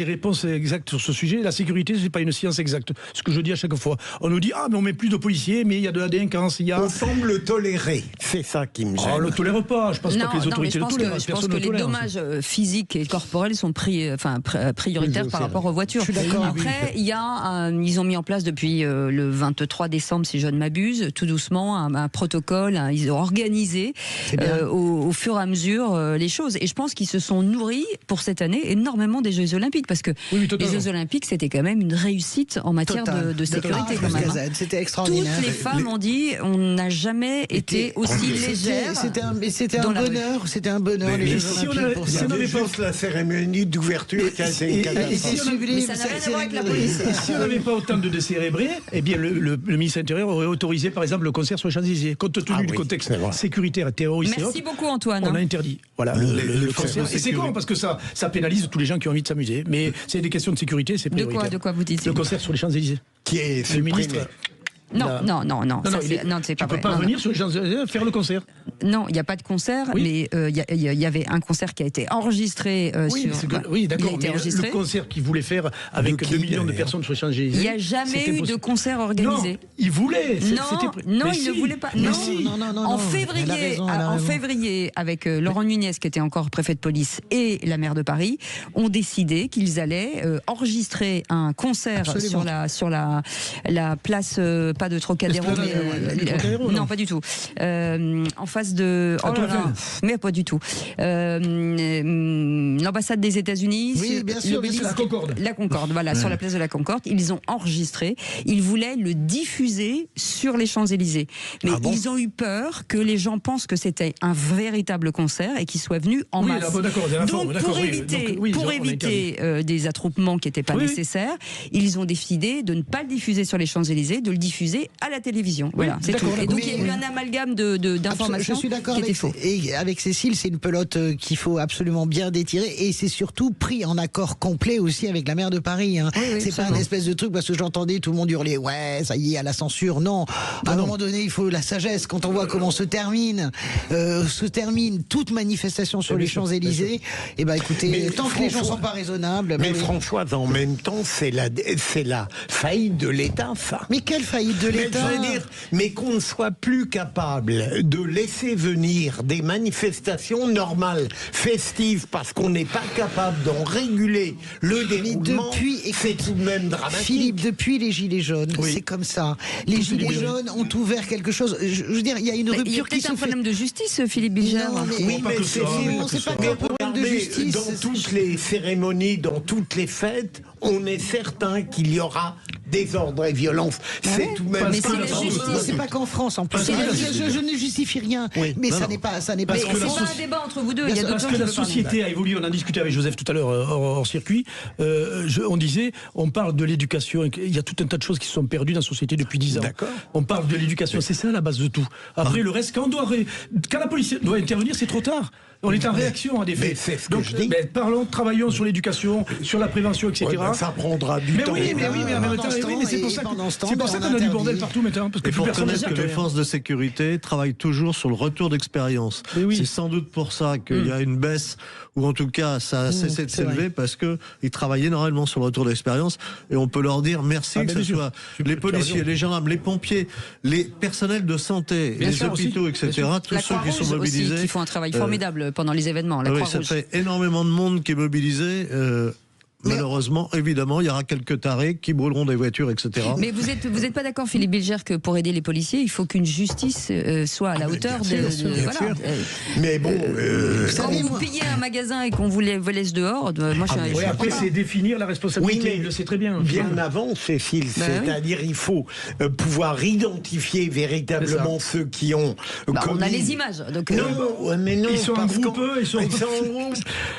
exactes sur ce sujet, la sécurité, c'est pas une science exacte. Ce que je dis à chaque fois. On nous dit, mais on met plus de policiers, mais il y a de la délinquance, On semble le tolérer. C'est ça qui me gêne. On le tolère pas. Je pense pas que les autorités le tolèrent. Je pense que les dommages physiques et corporels sont prioritaires par rapport aux voitures. Après, ils ont mis en place depuis le 23 décembre, si je ne m'abuse, tout doucement, un protocole. Ils ont organisé au fur et à mesure les choses. Et je pense qu'ils se sont nourris pour cette année énormément des Jeux Olympiques, parce que les Jeux Olympiques, c'était quand même une réussite en matière de sécurité. C'était extraordinaire. Toutes les femmes ont dit, on n'a jamais été aussi légère. C'était un bonheur. C'était un bonheur, les Jeux Olympiques. Si on avait pas la cérémonie d'ouverture qui a été une catastrophe. Mais ça n'a rien à voir avec la police. Si on n'avait pas autant de décérébrés, eh bien le ministre de l'Intérieur aurait autorisé par exemple le concert sur les Champs-Élysées. Compte tenu du contexte sécuritaire et terroriste. Merci beaucoup Antoine. On a interdit. Voilà, le concert. Et c'est con parce que ça pénalise tous les gens qui ont envie de s'amuser. Mais c'est des questions de sécurité, c'est prioritaire. De quoi vous dites? Le concert sur les Champs-Élysées. Qui est le ministre. Non, c'est pas vrai. Tu peux pas venir sur les Champs-Élysées faire le concert. Non, il n'y a pas de concert, mais il y avait un concert qui a été enregistré Oui, d'accord, mais le concert qu'il voulait faire avec 2 millions de personnes sur les Champs-Élysées. Il n'y a jamais eu de concert organisé. Non, il voulait. Non, il ne voulait pas. Non. En février, avec Laurent Nunez, qui était encore préfet de police, et la maire de Paris, ont décidé qu'ils allaient enregistrer un concert sur la place, pas de Trocadéro, non, pas du tout. En face de. Mais pas du tout. L'ambassade des États-Unis. Oui, bien sûr, la Concorde. La Concorde, voilà, sur la place de la Concorde. Ils ont enregistré. Ils voulaient le diffuser sur les Champs-Élysées. Mais ils ont eu peur que les gens pensent que c'était un véritable concert et qu'ils soient venus en masse. Donc, pour éviter des attroupements qui n'étaient pas nécessaires, ils ont décidé de ne pas le diffuser sur les Champs-Élysées, de le diffuser à la télévision. Voilà, c'est tout. Et donc il y a eu un amalgame d'informations qui était faux. Et avec Cécile, c'est une pelote qu'il faut absolument bien détirer, et c'est surtout pris en accord complet aussi avec la maire de Paris. C'est pas un espèce de truc parce que j'entendais tout le monde hurler ça y est, à la censure. Non, à un moment donné, il faut la sagesse. Quand on voit comment se termine toute manifestation sur les Champs-Élysées, et écoutez, tant que les gens sont pas raisonnables. Mais Françoise, en même temps, c'est la faillite de l'État, ça. Mais quelle faillite de l'État? Mais qu'on ne soit plus capable de laisser venir des manifestations normales, festives, parce qu'on n'est pas capable d'en réguler le déroulement, c'est tout de même dramatique. Philippe, depuis les Gilets jaunes, c'est comme ça. Les Gilets jaunes ont ouvert quelque chose. Je veux dire, il y a une rupture qui se fait. Il y a peut-être un problème de justice, Philippe Bilger. C'est pas qu'un problème de justice. Dans toutes les cérémonies, dans toutes les fêtes, on est certain qu'il y aura désordre et violence. C'est tout de même pas la justice. C'est pas qu'en France en plus. Je ne justifie rien. Mais ça n'est pas. C'est pas un débat entre vous deux. Parce que la société a évolué. On en discutait avec Joseph tout à l'heure hors circuit. On parle de l'éducation. Il y a tout un tas de choses qui se sont perdues dans la société depuis 10 ans. On parle de l'éducation. C'est ça la base de tout. Après le reste, quand la police doit intervenir, c'est trop tard. On est en réaction à des faits. Donc, parlons, travaillons sur l'éducation, sur la prévention, etc. Ça prendra du temps. Mais en même temps, c'est pour ça qu'on a du bordel partout maintenant. Parce que il faut reconnaître que les forces de sécurité travaillent toujours sur le retour d'expérience. C'est sans doute pour ça qu'il y a une baisse, ou en tout cas ça a cessé de s'élever, parce qu'ils travaillent énormément sur le retour d'expérience, et on peut leur dire merci, que ce soit les policiers, les gendarmes, les pompiers, les personnels de santé, les hôpitaux, etc. Tous ceux qui sont mobilisés. Qui font un travail formidable pendant les événements. Ça fait énormément de monde qui est mobilisé. Malheureusement, évidemment, il y aura quelques tarés qui brûleront des voitures, etc. Mais vous êtes pas d'accord, Philippe Bilger, que pour aider les policiers, il faut qu'une justice soit à la hauteur sûr. Mais bon, quand vous pillez un magasin et qu'on vous laisse dehors, moi je suis après, c'est définir la responsabilité. Il le sait très bien. Bien avant, Cécile, c'est-à-dire il faut pouvoir identifier véritablement ceux qui ont. On a les images. Donc mais non, ils sont en groupe.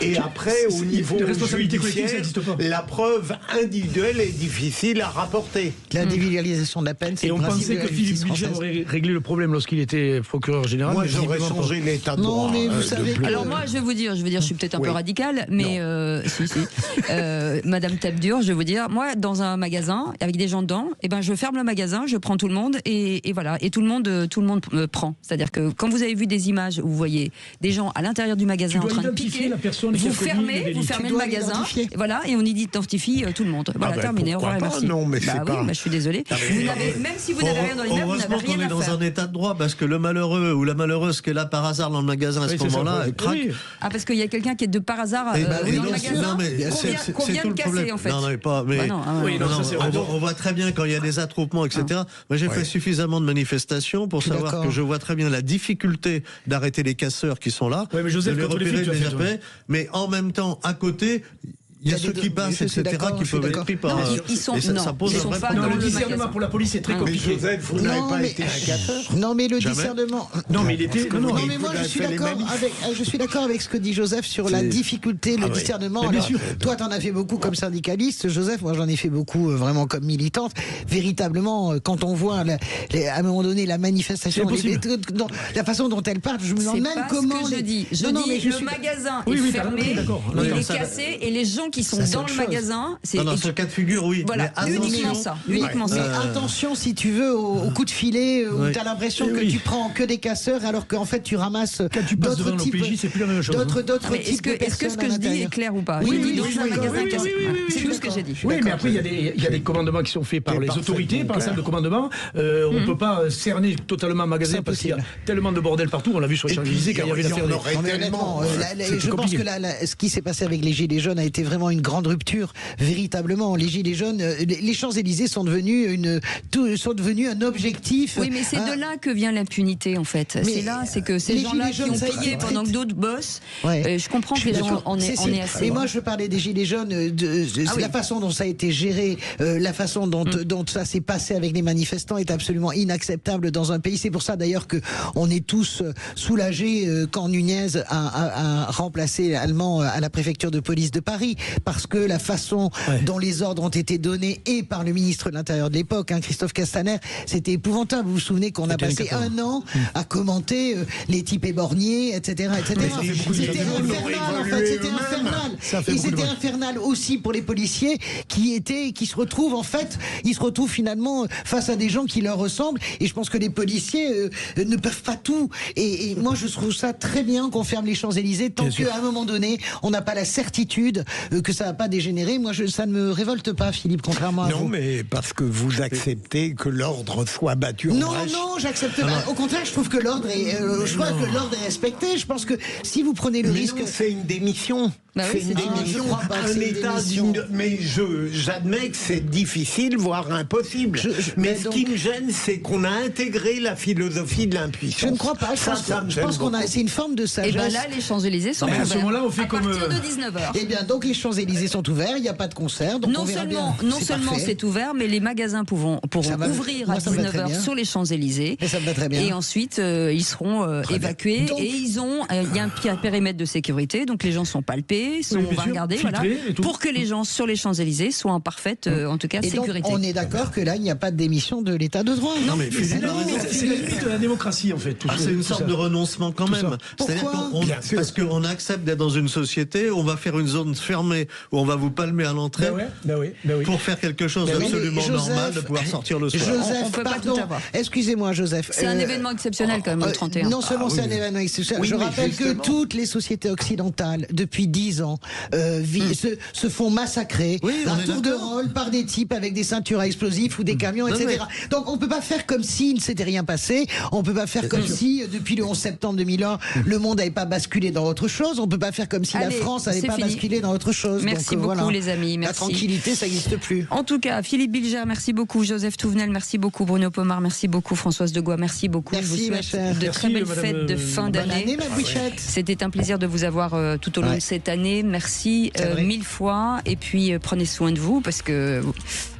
Et après, au niveau de responsabilité collective, la preuve individuelle est difficile à rapporter. L'individualisation de la peine, c'est et on pensait que Philippe Bilger aurait réglé le problème lorsqu'il était procureur général. Moi, j'aurais changé l'état de droit. Non, mais vous savez. Alors moi, je vais vous dire, je suis peut-être un peu radical, mais Madame Tepdur, je vais vous dire, moi, dans un magasin avec des gens dedans, je ferme le magasin, je prends tout le monde et voilà, et tout le monde prend. C'est-à-dire que quand vous avez vu des images où vous voyez des gens à l'intérieur du magasin en train de piquer, vous fermez le magasin, voilà, et on identifie tout le monde. Voilà, terminé. Au revoir, merci. Non, mais c'est pas. Je suis désolé. Même si vous n'avez rien dans les mains, vous n'avez rien à faire. Heureusement qu'on est dans un état de droit, parce que le malheureux ou la malheureuse qui est là par hasard dans le magasin à ce moment-là, elle craque. Ah, parce qu'il y a quelqu'un qui est de par hasard dans le magasin. Qu'on vient de casser, en fait. Non, mais pas. On voit très bien quand il y a des attroupements, etc. Moi, j'ai fait suffisamment de manifestations pour savoir que je vois très bien la difficulté d'arrêter les casseurs qui sont là, mais Joseph, de les repérer, de les appeler, mais en même temps, à côté, il y a ceux qui passent, etc., qui peuvent être pris par... Ça pose un vrai problème. Le discernement pour la police est très compliqué. Joseph, vous n'avez pas été un casseur. Non, mais le discernement... Non, mais il était... Non, mais moi, je suis d'accord avec ce que dit Joseph sur la difficulté, le discernement. Alors, toi, t'en as fait beaucoup comme syndicaliste, Joseph. Moi, j'en ai fait beaucoup vraiment comme militante. Véritablement, quand on voit à un moment donné la manifestation, la façon dont elle part, je me demande même comment... C'est pas ce que je dis. Je dis, le magasin est fermé, il est cassé, et les gens qui sont dans le magasin, c'est dans ce cas de figure, oui. Voilà, uniquement ça. Mais attention, si tu veux, au coup de filet où tu as l'impression que tu prends que des casseurs, alors qu'en fait tu ramasses d'autres types. C'est plus la même chose. D'autres types de personnes. Est-ce que ce que je dis est clair ou pas? Oui, dans un magasin cassé. C'est tout ce que j'ai dit. Oui, mais après il y a des commandements qui sont faits par les autorités, par la salle de commandement. On ne peut pas cerner totalement un magasin parce qu'il y a tellement de bordel partout. On l'a vu sur les Champs-Élysées quand il y avait l'affaire. Je pense que ce qui s'est passé avec les Gilets jaunes a été vraiment une grande rupture, véritablement. Les Gilets jaunes, les Champs-Élysées sont devenus un objectif. Oui, mais c'est de là que vient l'impunité, en fait. C'est que ces gens-là qui ont payé pendant que d'autres bossent, je comprends que les gens en est assez. Et moi, je parlais des Gilets jaunes, la façon dont ça a été géré, la façon dont ça s'est passé avec les manifestants est absolument inacceptable dans un pays. C'est pour ça, d'ailleurs, qu'on est tous soulagés quand Nunez a remplacé Allemand à la préfecture de police de Paris, parce que la façon dont les ordres ont été donnés et par le ministre de l'Intérieur de l'époque, Christophe Castaner, c'était épouvantable. Vous vous souvenez qu'on a passé un an à commenter les types éborgnés, etc. C'était infernal, en fait. C'était infernal. Et c'était infernal aussi pour les policiers qui se retrouvent, en fait, ils se retrouvent finalement face à des gens qui leur ressemblent. Et je pense que les policiers ne peuvent pas tout. Et moi, je trouve ça très bien qu'on ferme les Champs-Élysées tant qu'à un moment donné, on n'a pas la certitude que ça va pas dégénérer. Moi, ça ne me révolte pas, Philippe, contrairement à vous. Non, mais parce que vous acceptez que l'ordre soit battu en brèche. Non, j'accepte pas. Au contraire, je trouve que l'ordre est, est respecté. Je pense que si vous prenez le risque... Non, c'est une démission. C'est une démission. Mais j'admets que c'est difficile, voire impossible. Mais ce qui me gêne, c'est qu'on a intégré la philosophie de l'impuissance. Je ne crois pas. Je pense qu'on a... C'est une forme de sagesse. Et bien là, les Champs-Élysées sont ouverts. À ce moment-là, on fait comme... À partir de 19h. Eh bien, donc les Champs-Élysées sont ouverts, il n'y a pas de concert. Donc non seulement c'est ouvert, mais les magasins pourront ouvrir à 19h sur les Champs-Élysées. Et ça me va très bien. Et ensuite, ils seront évacués. Et il y a un périmètre de sécurité, donc les gens sont palpés, sont regardés, pour que les gens sur les Champs-Élysées soient en parfaite, en tout cas, sécurité. Donc, on est d'accord que là, il n'y a pas de démission de l'état de droit. Non, mais c'est la limite de la démocratie, en fait. C'est une sorte de renoncement quand même. C'est-à-dire parce qu'on accepte d'être dans une société, on va faire une zone fermée où on va vous palmer à l'entrée pour faire quelque chose d'absolument normal, de pouvoir sortir le soir. Joseph, on ne peut pas tout avoir. Excusez-moi, Joseph. C'est un événement exceptionnel quand même, le 31. Non seulement c'est un événement exceptionnel, je rappelle que toutes les sociétés occidentales, depuis 10 ans, se font massacrer à tour de rôle par des types avec des ceintures à explosifs ou des camions, etc. Donc on ne peut pas faire comme s'il ne s'était rien passé, on ne peut pas faire comme si, depuis le 11 septembre 2001, le monde n'avait pas basculé dans autre chose, on ne peut pas faire comme si la France n'avait pas basculé dans autre chose. Merci beaucoup les amis, merci. La tranquillité, ça n'existe plus. En tout cas, Philippe Bilger, merci beaucoup. Joseph Touvenel, merci beaucoup. Bruno Pomar, merci beaucoup. Françoise Degois, merci beaucoup. Merci, je vous souhaite de très belles fêtes de fin d'année. C'était un plaisir de vous avoir tout au long de cette année. Merci 1000 fois. Et puis prenez soin de vous parce que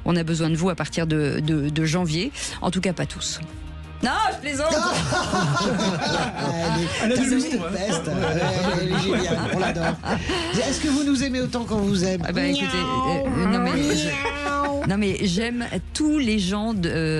on a besoin de vous à partir de janvier. En tout cas, pas tous. Non, je plaisante. Elle est géniale, on l'adore. Est-ce que vous nous aimez autant qu'on vous aime? Écoutez, non mais j'aime tous les gens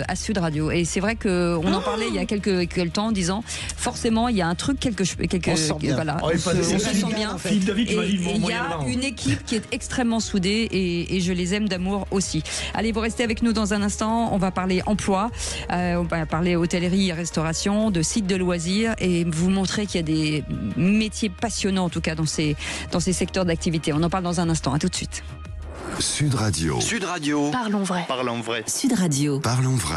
à Sud Radio, et c'est vrai qu'on en parlait il y a quelques temps en disant forcément il y a un truc on sent bien. Voilà, on se sent bien. Philippe David, il y a une équipe qui est extrêmement soudée et je les aime d'amour aussi. Allez, vous restez avec nous dans un instant. On va parler emploi, on va parler hôtellerie et restauration, de sites de loisirs, et vous montrer qu'il y a des métiers passionnants en tout cas dans ces secteurs d'activité. On en parle dans un instant. À tout de suite. Sud Radio. Parlons vrai. Parlons vrai. Sud Radio. Parlons vrai.